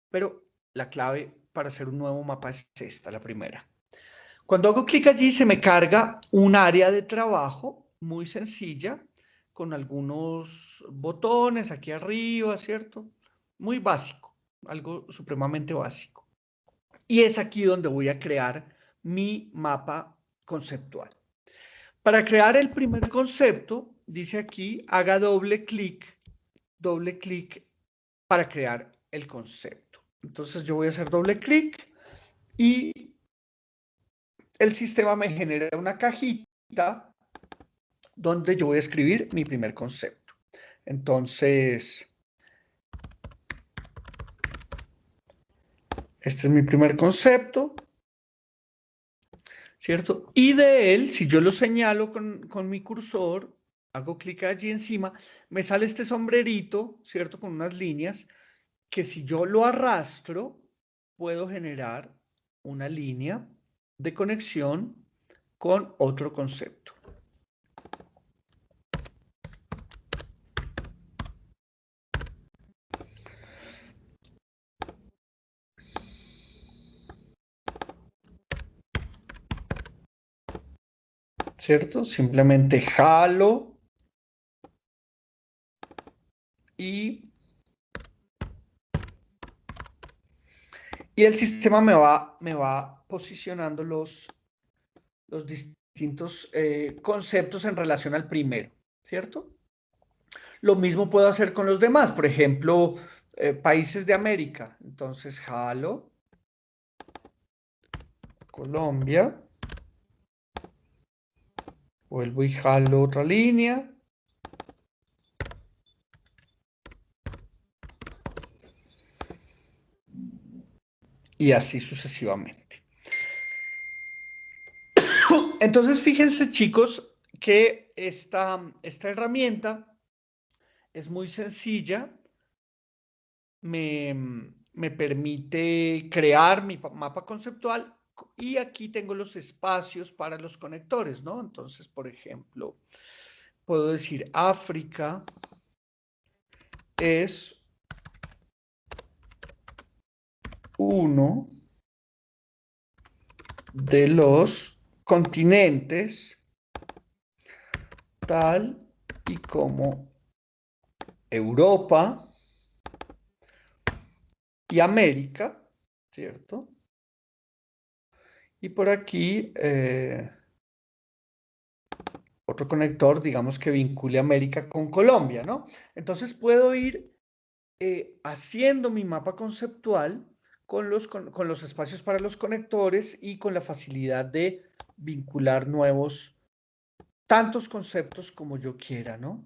pero la clave para hacer un nuevo mapa es esta, la primera. Cuando hago clic allí se me carga un área de trabajo muy sencilla, con algunos botones aquí arriba, ¿cierto? Muy básico, algo supremamente básico. Y es aquí donde voy a crear mi mapa conceptual. Para crear el primer concepto, dice aquí, haga doble clic para crear el concepto. Entonces yo voy a hacer doble clic y el sistema me genera una cajita donde yo voy a escribir mi primer concepto. Entonces, este es mi primer concepto, ¿cierto? Y de él, si yo lo señalo con mi cursor, hago clic allí encima, me sale este sombrerito, ¿cierto? Con unas líneas, que si yo lo arrastro, puedo generar una línea de conexión con otro concepto. ¿Cierto? Simplemente jalo y el sistema me va posicionando los distintos conceptos en relación al primero, ¿cierto? Lo mismo puedo hacer con los demás, por ejemplo, países de América. Entonces, jalo, Colombia, vuelvo y jalo otra línea. Y así sucesivamente. Entonces, fíjense, chicos, que esta herramienta es muy sencilla. Me permite crear mi mapa conceptual y aquí tengo los espacios para los conectores, ¿no? Entonces, por ejemplo, puedo decir África es uno de los continentes tal y como Europa y América, ¿cierto? Y por aquí otro conector, digamos que vincule América con Colombia, ¿no? Entonces puedo ir haciendo mi mapa conceptual con los espacios para los conectores y con la facilidad de vincular nuevos, tantos conceptos como yo quiera, ¿no?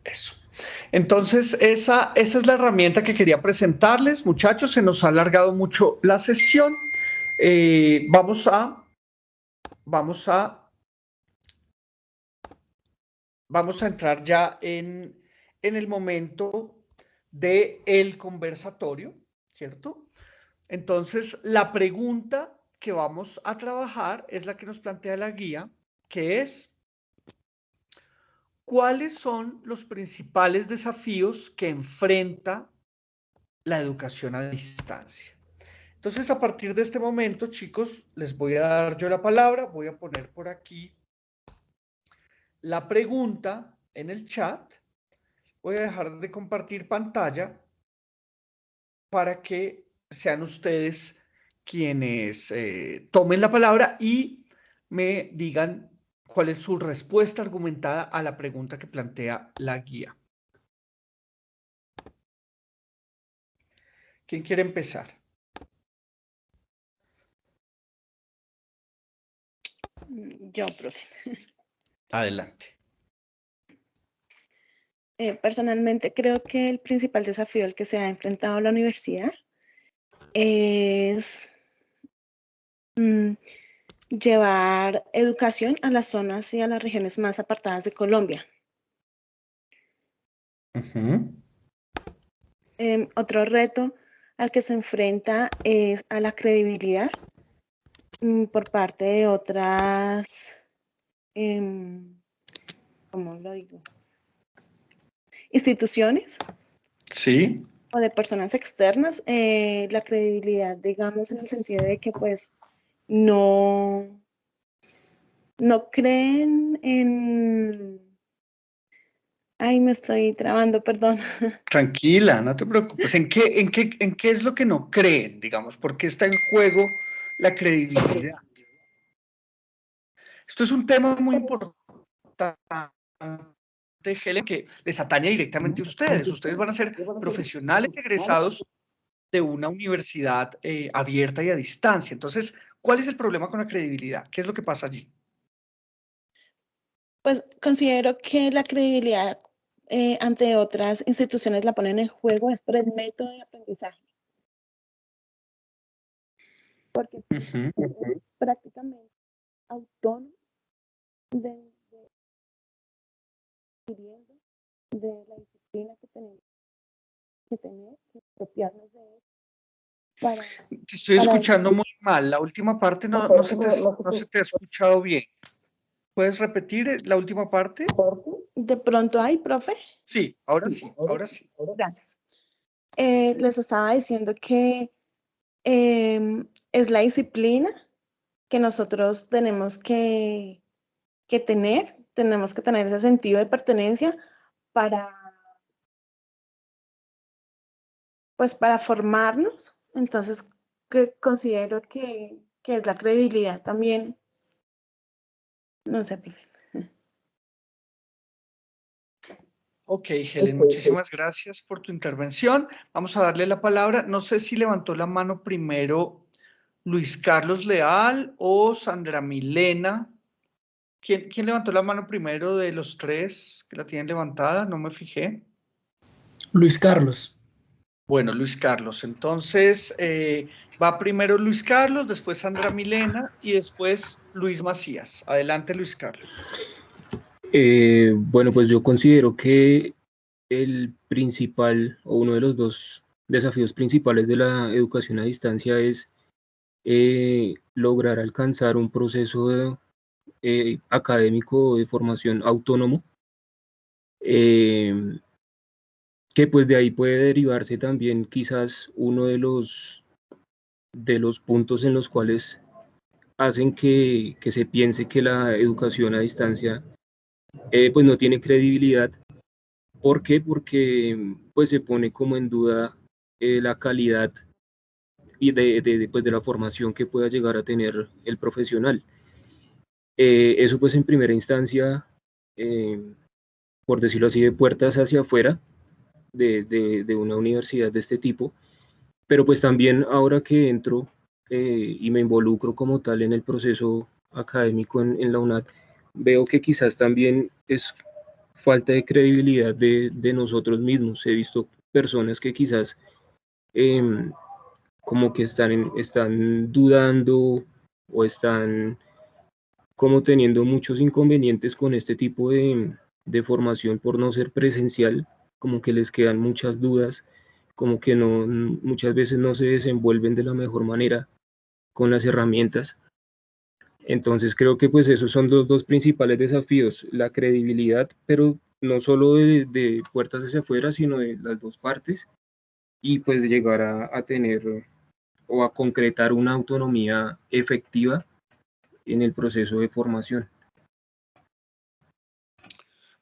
Eso. Entonces, esa es la herramienta que quería presentarles. Muchachos, se nos ha alargado mucho la sesión. Vamos a entrar ya en el momento del conversatorio, ¿cierto? Entonces, la pregunta que vamos a trabajar es la que nos plantea la guía, que es: ¿cuáles son los principales desafíos que enfrenta la educación a distancia? Entonces, a partir de este momento, chicos, les voy a dar yo la palabra. Voy a poner por aquí la pregunta en el chat. Voy a dejar de compartir pantalla para que sean ustedes quienes tomen la palabra y me digan cuál es su respuesta argumentada a la pregunta que plantea la guía. ¿Quién quiere empezar? Yo, profe. Adelante. Personalmente creo que el principal desafío al que se ha enfrentado la universidad es llevar educación a las zonas y a las regiones más apartadas de Colombia. Otro reto al que se enfrenta es a la credibilidad por parte de otras, ¿cómo lo digo? Instituciones. Sí. O de personas externas, la credibilidad, digamos, en el sentido de que pues no creen en... Ay, me estoy trabando, perdón. Tranquila, no te preocupes. ¿En qué es lo que no creen, digamos? ¿Por qué está en juego la credibilidad? Esto es un tema muy importante, Helen, que les atañe directamente a ustedes. Ustedes van a ser profesionales egresados de una universidad abierta y a distancia. Entonces, ¿cuál es el problema con la credibilidad? ¿Qué es lo que pasa allí? Pues considero que la credibilidad ante otras instituciones la ponen en juego es por el método de aprendizaje. Porque es prácticamente autónomo de la disciplina que tenemos que apropiarnos de él. Te estoy escuchando muy mal. La última parte no se te ha escuchado bien. ¿Puedes repetir la última parte? ¿De pronto hay, profe? Sí, ahora sí, ahora sí. Gracias. Les estaba diciendo que es la disciplina que nosotros tenemos que tener ese sentido de pertenencia para formarnos. Entonces, considero que es la credibilidad también. No sé, profe. Ok, Helen, muchísimas gracias por tu intervención. Vamos a darle la palabra. No sé si levantó la mano primero Luis Carlos Leal o Sandra Milena. ¿Quién levantó la mano primero de los tres que la tienen levantada? No me fijé. Luis Carlos. Bueno, Luis Carlos. Entonces, va primero Luis Carlos, después Sandra Milena y después Luis Macías. Adelante, Luis Carlos. Bueno, pues yo considero que el principal o uno de los dos desafíos principales de la educación a distancia es lograr alcanzar un proceso académico de formación autónomo, que pues de ahí puede derivarse también quizás uno de los puntos en los cuales hacen que se piense que la educación a distancia pues no tiene credibilidad. ¿Por qué? Porque pues se pone como en duda la calidad y pues, de la formación que pueda llegar a tener el profesional. Eso pues en primera instancia, por decirlo así, de puertas hacia afuera de una universidad de este tipo, pero pues también ahora que entro y me involucro como tal en el proceso académico en la UNAD, veo que quizás también es falta de credibilidad de nosotros mismos. He visto personas que quizás como que están dudando o están como teniendo muchos inconvenientes con este tipo de formación por no ser presencial, como que les quedan muchas dudas, como que no, muchas veces no se desenvuelven de la mejor manera con las herramientas. Entonces creo que pues esos son los dos principales desafíos, la credibilidad, pero no solo de puertas hacia afuera, sino de las dos partes, y pues llegar a tener o a concretar una autonomía efectiva en el proceso de formación.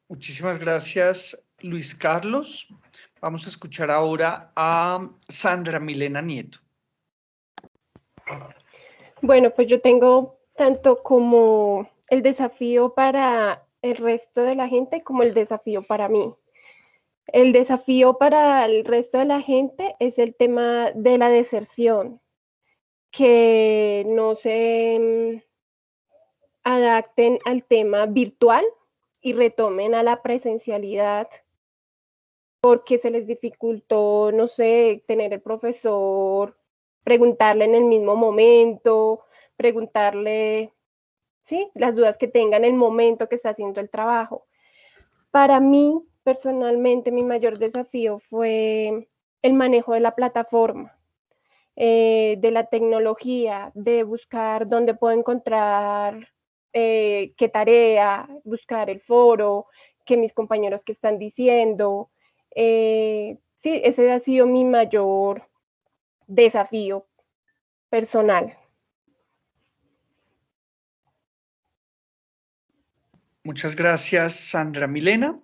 Muchísimas gracias, Luis Carlos. Vamos a escuchar ahora a Sandra Milena Nieto. Bueno, pues yo tengo tanto como el desafío para el resto de la gente como el desafío para mí. El desafío para el resto de la gente es el tema de la deserción, que no se adapten al tema virtual y retomen a la presencialidad porque se les dificultó, no sé, tener el profesor, preguntarle en el mismo momento, preguntarle, sí, las dudas que tenga en el momento que está haciendo el trabajo. Para mí, personalmente, mi mayor desafío fue el manejo de la plataforma, de la tecnología, de buscar dónde puedo encontrar qué tarea, buscar el foro, qué mis compañeros que están diciendo. Sí, ese ha sido mi mayor desafío personal. Muchas gracias, Sandra Milena.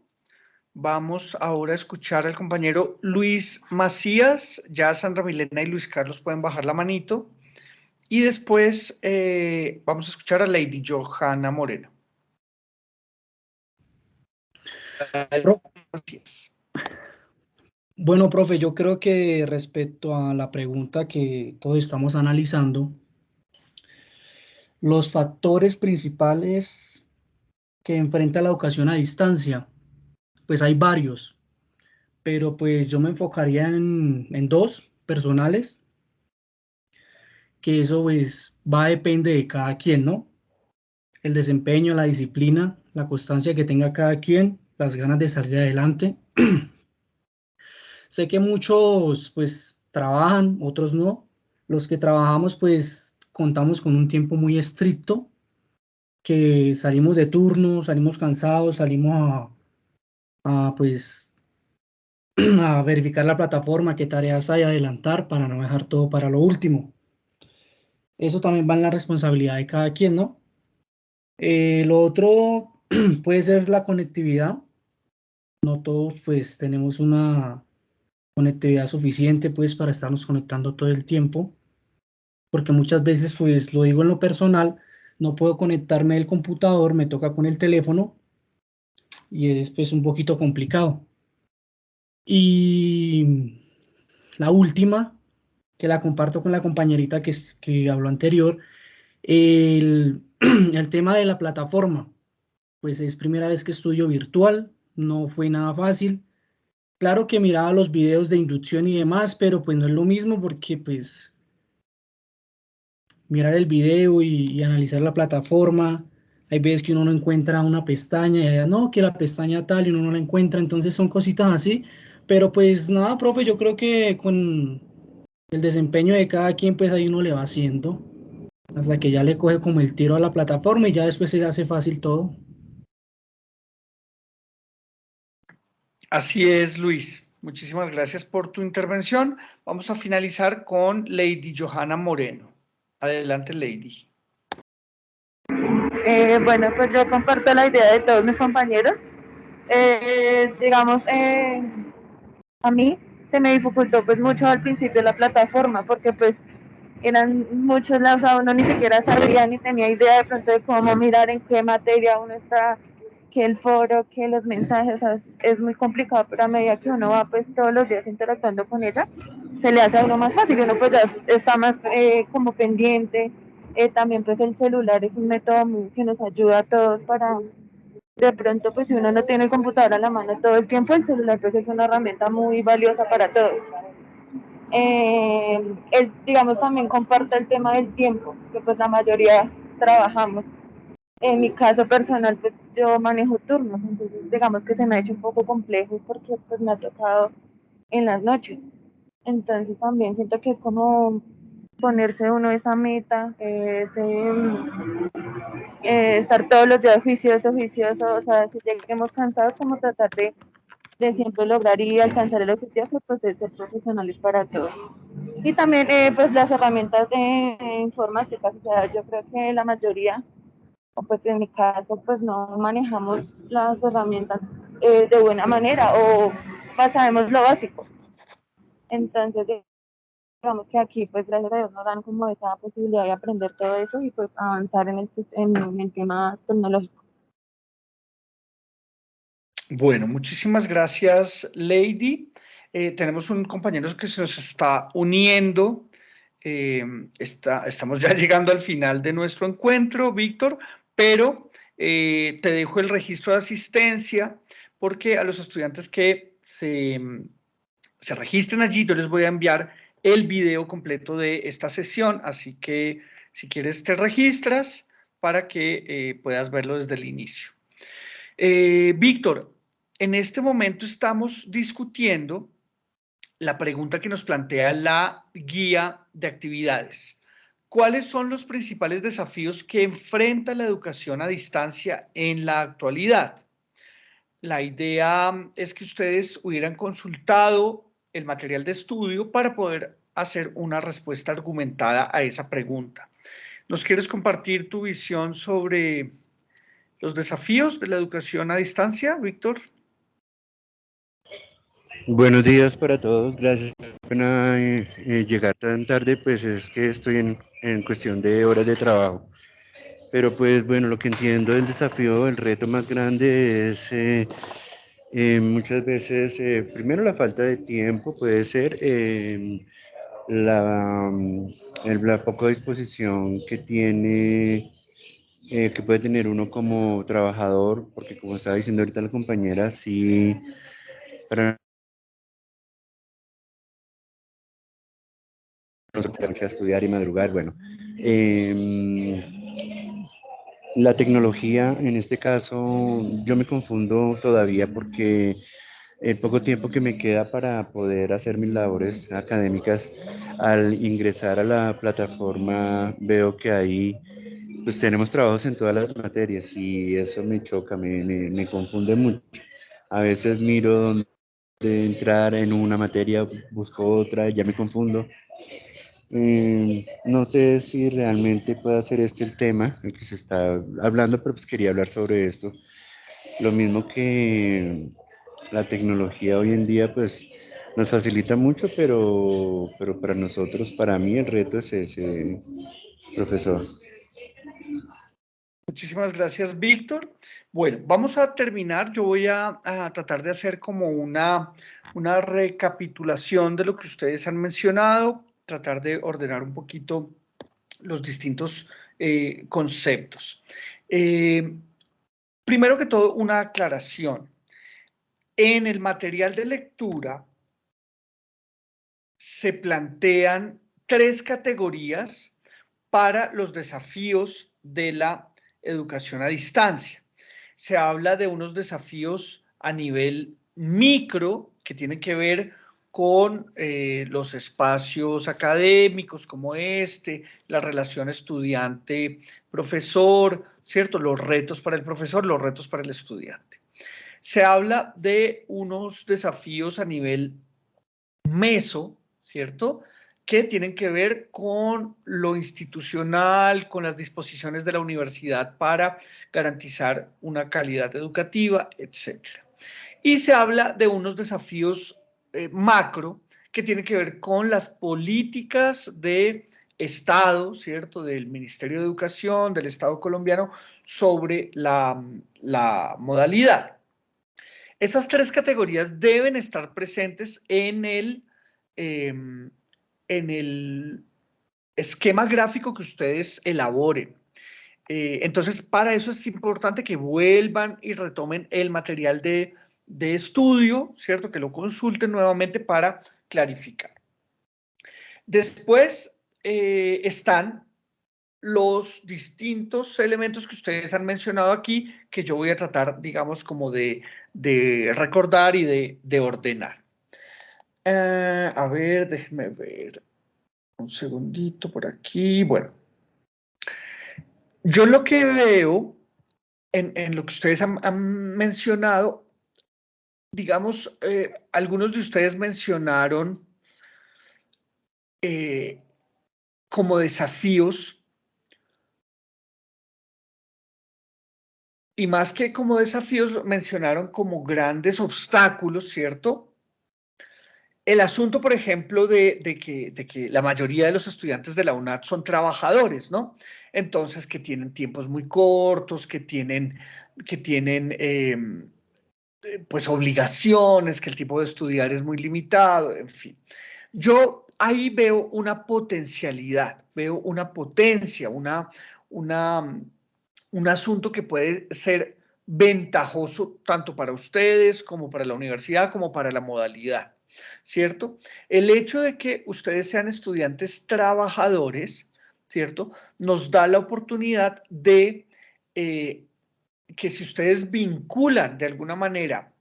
Vamos ahora a escuchar al compañero Luis Macías. Ya Sandra Milena y Luis Carlos pueden bajar la manito. Y después vamos a escuchar a Lady Johanna Moreno. Bueno, profe, yo creo que respecto a la pregunta que todos estamos analizando, los factores principales que enfrenta la educación a distancia, pues hay varios, pero pues yo me enfocaría en dos personales, que eso pues va a depender de cada quien, ¿no? El desempeño, la disciplina, la constancia que tenga cada quien, las ganas de salir adelante. Sé que muchos pues trabajan, otros no. Los que trabajamos pues contamos con un tiempo muy estricto, que salimos de turno, salimos cansados, salimos pues a verificar la plataforma, qué tareas hay, adelantar para no dejar todo para lo último. Eso también va en la responsabilidad de cada quien, ¿no? Lo otro puede ser la conectividad. No todos pues tenemos una conectividad suficiente pues para estarnos conectando todo el tiempo, porque muchas veces pues lo digo en lo personal, no puedo conectarme del computador, me toca con el teléfono y es pues un poquito complicado. Y la última, que la comparto con la compañerita que habló anterior, el tema de la plataforma, pues es primera vez que estudio virtual, no fue nada fácil. Claro que miraba los videos de inducción y demás, pero pues no es lo mismo porque pues mirar el video y analizar la plataforma, hay veces que uno no encuentra una pestaña y allá, no, que la pestaña tal y uno no la encuentra, entonces son cositas así, pero pues nada, profe, yo creo que con El desempeño de cada quien, pues ahí uno le va haciendo, hasta que ya le coge como el tiro a la plataforma y ya después se le hace fácil todo. Así es, Luis. Muchísimas gracias por tu intervención. Vamos a finalizar con Lady Johanna Moreno. Adelante, Lady. Bueno, pues yo comparto la idea de todos mis compañeros. Digamos, a mí se me dificultó pues mucho al principio la plataforma porque pues eran muchos lados, a uno ni siquiera sabía ni tenía idea de pronto de cómo mirar en qué materia uno está, que el foro, que los mensajes, o sea, es muy complicado, pero a medida que uno va pues todos los días interactuando con ella, se le hace a uno más fácil, uno pues ya está más como pendiente. También pues el celular es un método que nos ayuda a todos para, de pronto pues si uno no tiene el computador a la mano todo el tiempo, el celular pues es una herramienta muy valiosa para todos. Digamos, también comparto el tema del tiempo, que pues la mayoría trabajamos. En mi caso personal, pues yo manejo turnos, entonces digamos que se me ha hecho un poco complejo porque pues me ha tocado en las noches. Entonces también siento que es como ponerse uno esa meta, estar todos los días juicioso, o sea, si lleguemos cansados, como tratar de siempre lograr y alcanzar el objetivo, pues de ser profesionales para todos. Y también pues las herramientas informáticas, o sea, yo creo que la mayoría, o pues en mi caso, pues no manejamos las herramientas de buena manera o más sabemos lo básico. Entonces, digamos que aquí, pues gracias a Dios nos dan como esa posibilidad de aprender todo eso y pues avanzar en el tema tecnológico. Bueno, muchísimas gracias, Lady. Tenemos un compañero que se nos está uniendo. Estamos ya llegando al final de nuestro encuentro, Víctor, pero te dejo el registro de asistencia porque a los estudiantes que se registren allí, yo les voy a enviar el video completo de esta sesión, así que si quieres te registras para que puedas verlo desde el inicio. Víctor, en este momento estamos discutiendo la pregunta que nos plantea la guía de actividades. ¿Cuáles son los principales desafíos que enfrenta la educación a distancia en la actualidad? La idea es que ustedes hubieran consultado el material de estudio para poder hacer una respuesta argumentada a esa pregunta. ¿Nos quieres compartir tu visión sobre los desafíos de la educación a distancia, Víctor? Buenos días para todos, gracias. Pena llegar tan tarde, pues es que estoy en cuestión de horas de trabajo. Pero pues bueno, lo que entiendo del desafío, el reto más grande es muchas veces, primero la falta de tiempo, puede ser la poca disposición que tiene, que puede tener uno como trabajador, porque como estaba diciendo ahorita la compañera, sí, para a estudiar y madrugar, bueno. La tecnología, en este caso, yo me confundo todavía porque el poco tiempo que me queda para poder hacer mis labores académicas, al ingresar a la plataforma veo que ahí pues tenemos trabajos en todas las materias y eso me choca, me confunde mucho. A veces miro dónde entrar en una materia, busco otra, ya me confundo. No sé si realmente puede ser este el tema el que se está hablando, pero pues quería hablar sobre esto. Lo mismo que la tecnología hoy en día pues nos facilita mucho, pero para nosotros, para mí el reto es ese, profesor. Muchísimas gracias, Víctor. Bueno, vamos a terminar. Yo voy a tratar de hacer como una recapitulación de lo que ustedes han mencionado, tratar de ordenar un poquito los distintos conceptos. Primero que todo, una aclaración. En el material de lectura se plantean 3 categorías para los desafíos de la educación a distancia. Se habla de unos desafíos a nivel micro que tienen que ver con los espacios académicos como este, la relación estudiante-profesor, ¿cierto? Los retos para el profesor, los retos para el estudiante. Se habla de unos desafíos a nivel meso, ¿cierto?, que tienen que ver con lo institucional, con las disposiciones de la universidad para garantizar una calidad educativa, etc. Y se habla de unos desafíos macro que tienen que ver con las políticas de Estado, ¿cierto?, del Ministerio de Educación, del Estado colombiano, sobre la modalidad. Esas tres categorías deben estar presentes en el esquema gráfico que ustedes elaboren. Entonces, para eso es importante que vuelvan y retomen el material de estudio, ¿cierto? Que lo consulten nuevamente para clarificar. Después están los distintos elementos que ustedes han mencionado aquí, que yo voy a tratar, digamos, como de recordar y de ordenar. A ver, déjenme ver un segundito por aquí. Bueno, yo lo que veo en lo que ustedes han mencionado, digamos, algunos de ustedes mencionaron como desafíos, y más que como desafíos, mencionaron como grandes obstáculos, ¿cierto? El asunto, por ejemplo, de que la mayoría de los estudiantes de la UNAD son trabajadores, ¿no? Entonces, que tienen tiempos muy cortos, que tienen pues obligaciones, que el tipo de estudiar es muy limitado, en fin. Yo ahí veo una potencialidad, veo una potencia, un asunto que puede ser ventajoso tanto para ustedes como para la universidad, como para la modalidad, ¿cierto? El hecho de que ustedes sean estudiantes trabajadores, ¿cierto?, nos da la oportunidad de que si ustedes vinculan de alguna manera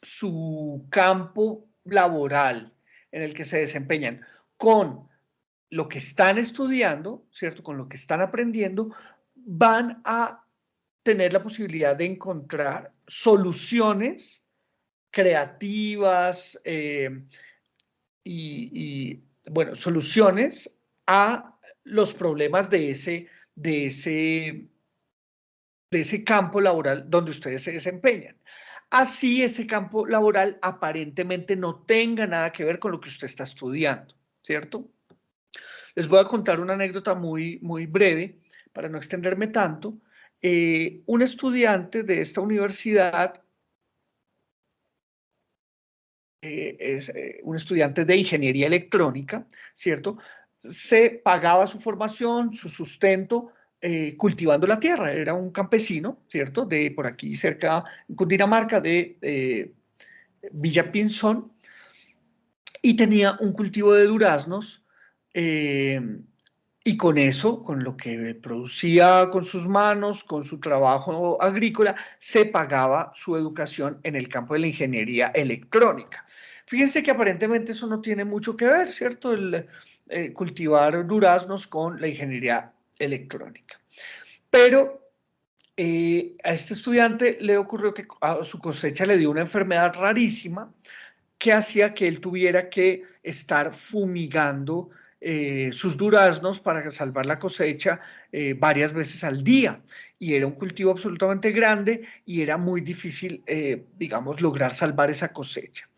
su campo laboral en el que se desempeñan con lo que están estudiando, ¿cierto?, con lo que están aprendiendo, van a tener la posibilidad de encontrar soluciones creativas bueno, soluciones a los problemas de ese campo laboral donde ustedes se desempeñan. Así ese campo laboral aparentemente no tenga nada que ver con lo que usted está estudiando, ¿cierto? Les voy a contar una anécdota muy, muy breve para no extenderme tanto. Un estudiante de esta universidad es un estudiante de ingeniería electrónica, ¿cierto? Se pagaba su formación, su sustento, cultivando la tierra. Era un campesino, ¿cierto? De por aquí cerca, en Cundinamarca, de Villa Pinzón, y tenía un cultivo de duraznos, y con eso, con lo que producía con sus manos, con su trabajo agrícola, se pagaba su educación en el campo de la ingeniería electrónica. Fíjense que aparentemente eso no tiene mucho que ver, ¿cierto? El cultivar duraznos con la ingeniería electrónica. Pero a este estudiante le ocurrió que a su cosecha le dio una enfermedad rarísima que hacía que él tuviera que estar fumigando sus duraznos para salvar la cosecha varias veces al día. Y era un cultivo absolutamente grande y era muy difícil, digamos, lograr salvar esa cosecha.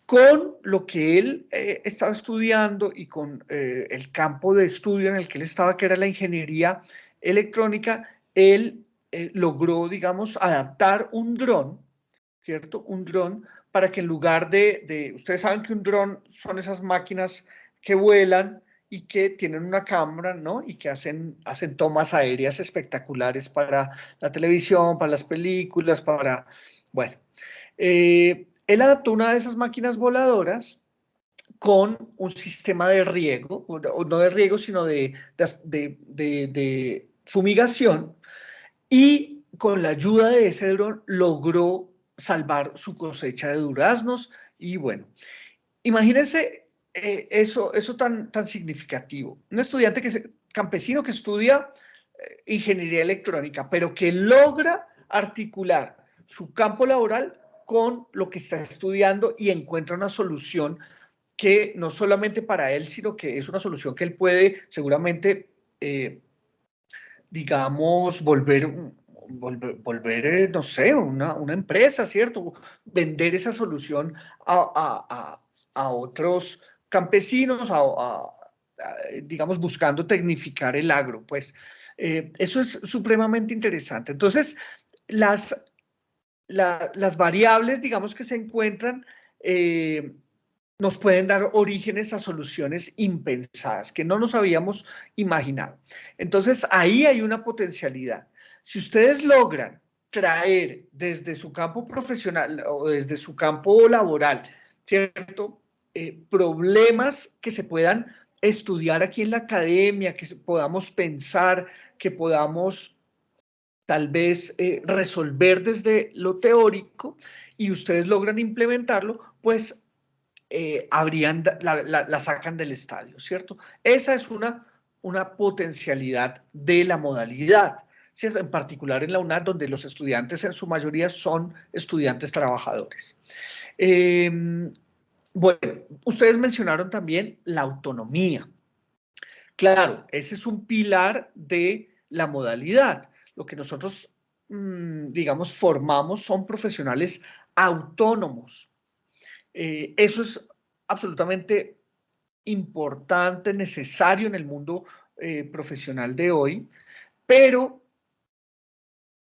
Con lo que él estaba estudiando y con el campo de estudio en el que él estaba, que era la ingeniería electrónica, él logró, digamos, adaptar un dron, ¿cierto? Un dron para que en lugar ustedes saben que un dron son esas máquinas que vuelan y que tienen una cámara, ¿no? Y que hacen tomas aéreas espectaculares para la televisión, para las películas, bueno. Él adaptó una de esas máquinas voladoras con un sistema de riego, no de riego, sino de fumigación, y con la ayuda de ese dron logró salvar su cosecha de duraznos. Y bueno, imagínense eso tan significativo. Un estudiante campesino que estudia ingeniería electrónica, pero que logra articular su campo laboral con lo que está estudiando y encuentra una solución que no solamente para él, sino que es una solución que él puede seguramente, digamos, volver, no sé, una empresa, ¿cierto? Vender esa solución a otros campesinos, digamos, buscando tecnificar el agro, pues. Eso es supremamente interesante. Entonces, las variables, digamos, que se encuentran, nos pueden dar orígenes a soluciones impensadas que no nos habíamos imaginado. Entonces, ahí hay una potencialidad. Si ustedes logran traer desde su campo profesional o desde su campo laboral, ¿cierto? Problemas que se puedan estudiar aquí en la academia, que podamos pensar, que podamos tal vez resolver desde lo teórico y ustedes logran implementarlo, pues la sacan del estadio, ¿cierto? Esa es una potencialidad de la modalidad, ¿cierto? En particular en la UNAD, donde los estudiantes en su mayoría son estudiantes trabajadores. Bueno, ustedes mencionaron también la autonomía. Claro, ese es un pilar de la modalidad. Lo que nosotros, digamos, formamos son profesionales autónomos. Eso es absolutamente importante, necesario en el mundo profesional de hoy, pero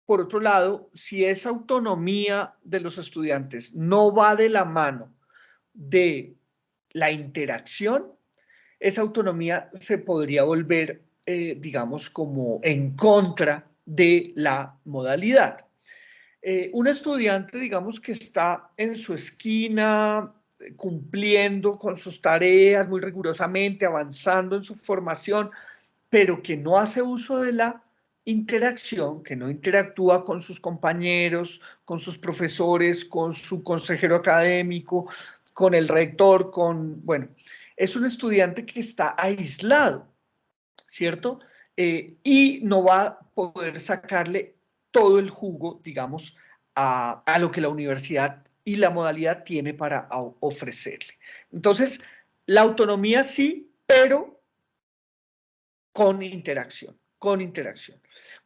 por otro lado, si esa autonomía de los estudiantes no va de la mano de la interacción, esa autonomía se podría volver, digamos, como en contra de la modalidad. Un estudiante, digamos, que está en su esquina, cumpliendo con sus tareas muy rigurosamente, avanzando en su formación, pero que no hace uso de la interacción, que no interactúa con sus compañeros, con sus profesores, con su consejero académico, con el rector, bueno, es un estudiante que está aislado, ¿cierto? Y no va a poder sacarle todo el jugo, digamos, a lo que la universidad y la modalidad tiene para ofrecerle. Entonces, la autonomía sí, pero con interacción,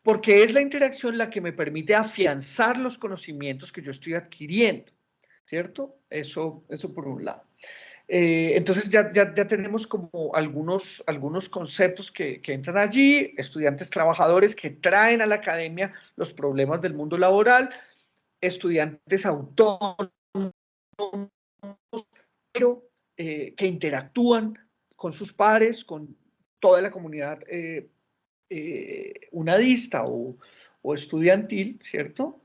porque es la interacción la que me permite afianzar los conocimientos que yo estoy adquiriendo, ¿cierto? Eso por un lado. Entonces ya tenemos como algunos conceptos que entran allí, estudiantes trabajadores que traen a la academia los problemas del mundo laboral, estudiantes autónomos, pero que interactúan con sus pares, con toda la comunidad unadista o estudiantil, ¿cierto?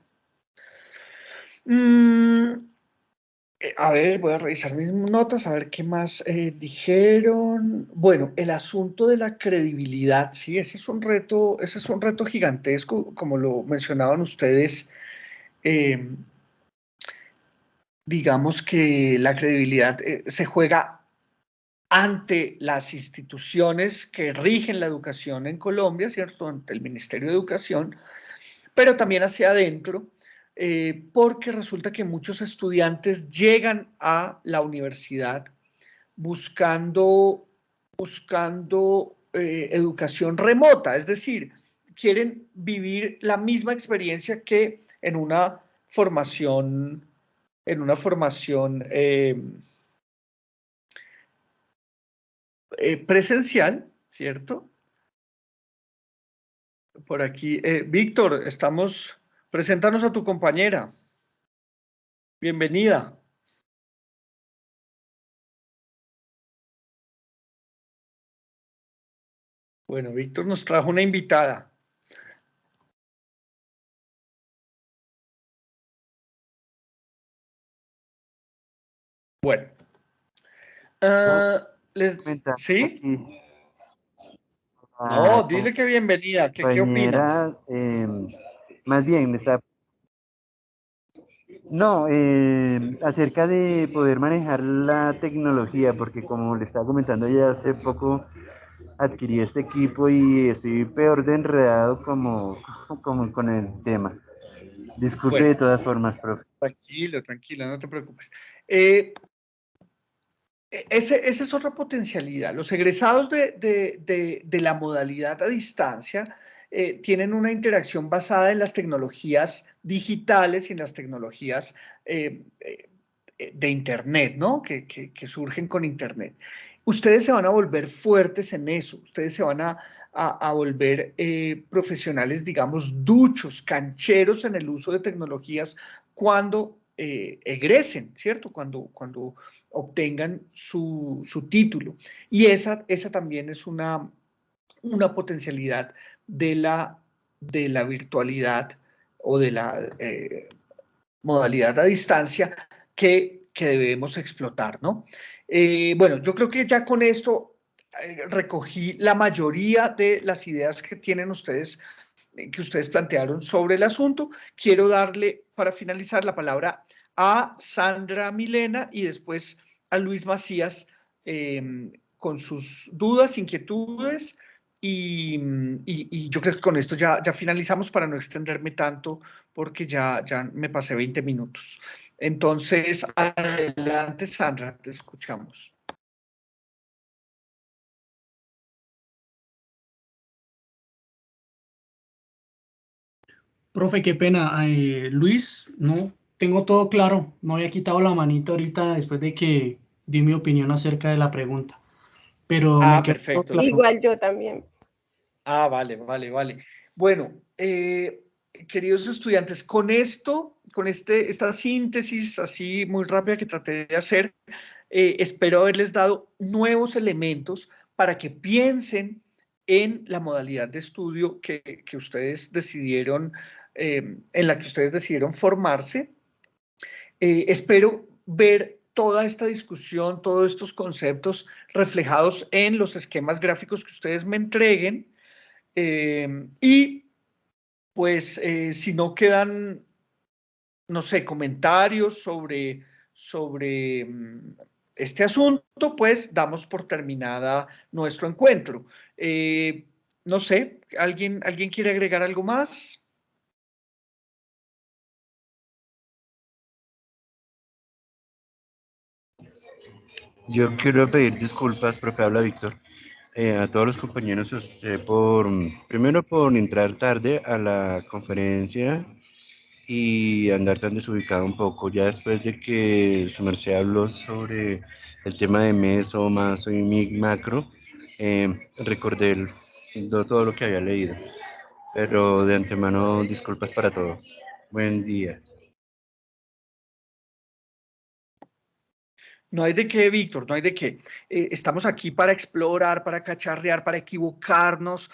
A ver, voy a revisar mis notas, a ver qué más dijeron. Bueno, el asunto de la credibilidad, sí, ese es un reto gigantesco, como lo mencionaban ustedes. Digamos que la credibilidad se juega ante las instituciones que rigen la educación en Colombia, ¿cierto? Ante el Ministerio de Educación, pero también hacia adentro, porque resulta que muchos estudiantes llegan a la universidad buscando educación remota, es decir, quieren vivir la misma experiencia que en una formación presencial, ¿cierto? Por aquí, Víctor, preséntanos a tu compañera. Bienvenida. Bueno, Víctor nos trajo una invitada. Bueno. ¿Sí? No, dile que bienvenida. ¿Qué opinas? Más bien, No, acerca de poder manejar la tecnología, porque como le estaba comentando ya hace poco, adquirí este equipo y estoy peor de enredado como con el tema. Disculpe de Bueno, todas formas, profe. tranquilo, tranquilo, no te preocupes. Esa es otra potencialidad. Los egresados de la modalidad a distancia tienen una interacción basada en las tecnologías digitales y en las tecnologías eh, eh, de Internet, ¿no? Que surgen con Internet. Ustedes se van a volver fuertes en eso, ustedes se van a volver profesionales, digamos, duchos, cancheros en el uso de tecnologías cuando egresen, ¿cierto? Cuando obtengan su título. Y esa también es una potencialidad de la virtualidad o de la modalidad a distancia que debemos explotar, ¿no? Bueno, yo creo que ya con esto recogí la mayoría de las ideas que ustedes plantearon sobre el asunto. Quiero darle, para finalizar, la palabra a Sandra Milena y después a Luis Macías con sus dudas, inquietudes. Y yo creo que con esto ya finalizamos para no extenderme tanto porque ya me pasé 20 minutos. Entonces, adelante, Sandra, te escuchamos. Profe, qué pena. Luis, no tengo todo claro. No había quitado la manita ahorita después de que di mi opinión acerca de la pregunta. Pero me quedó todo Perfecto. claro. Igual yo también. Vale, vale, vale. Bueno, queridos estudiantes, esta síntesis así muy rápida que traté de hacer, espero haberles dado nuevos elementos para que piensen en la modalidad de estudio que ustedes decidieron, en la que ustedes decidieron formarse. Espero ver toda esta discusión, todos estos conceptos reflejados en los esquemas gráficos que ustedes me entreguen. Y pues si no quedan, no sé, comentarios sobre este asunto, pues damos por terminada nuestro encuentro. No sé, ¿alguien quiere agregar algo más? Yo quiero pedir disculpas, profe, habla Víctor, a todos los compañeros, primero por entrar tarde a la conferencia y andar tan desubicado un poco. Ya después de que su merced habló sobre el tema de meso, maso y macro, recordé todo lo que había leído. Pero de antemano, disculpas para todo. Buen día. No hay de qué, Víctor, no hay de qué. Estamos aquí para explorar, para cacharrear, para equivocarnos,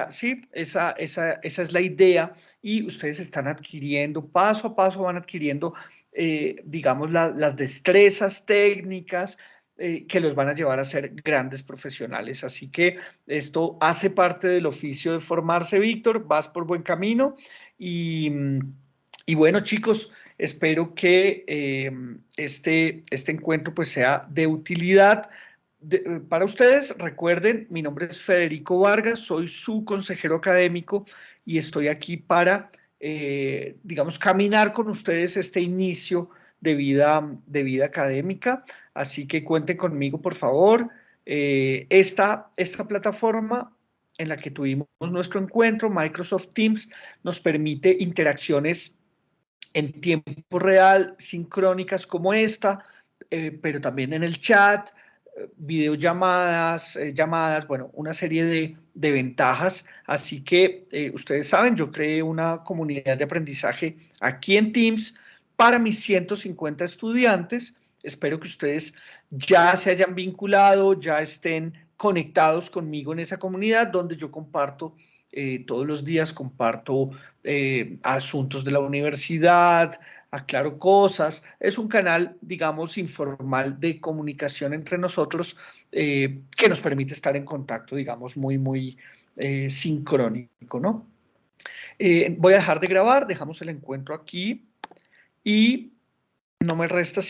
sí, esa es la idea y ustedes están adquiriendo, paso a paso van adquiriendo, digamos, las destrezas técnicas que los van a llevar a ser grandes profesionales. Así que esto hace parte del oficio de formarse, Víctor, vas por buen camino y bueno, chicos. Espero que este encuentro pues sea de utilidad para ustedes. Recuerden, mi nombre es Federico Vargas, soy su consejero académico y estoy aquí para, digamos, caminar con ustedes este inicio de vida académica. Así que cuenten conmigo, por favor. Esta plataforma en la que tuvimos nuestro encuentro, Microsoft Teams, nos permite interacciones en tiempo real, sincrónicas como esta, pero también en el chat, videollamadas, llamadas, bueno, una serie de ventajas. Así que ustedes saben, yo creé una comunidad de aprendizaje aquí en Teams para mis 150 estudiantes. Espero que ustedes ya se hayan vinculado, ya estén conectados conmigo en esa comunidad donde yo comparto todos los días, comparto asuntos de la universidad, aclaro cosas. Es un canal, digamos, informal de comunicación entre nosotros que nos permite estar en contacto, digamos, muy sincrónico, ¿no? Voy a dejar de grabar, dejamos el encuentro aquí y No me resta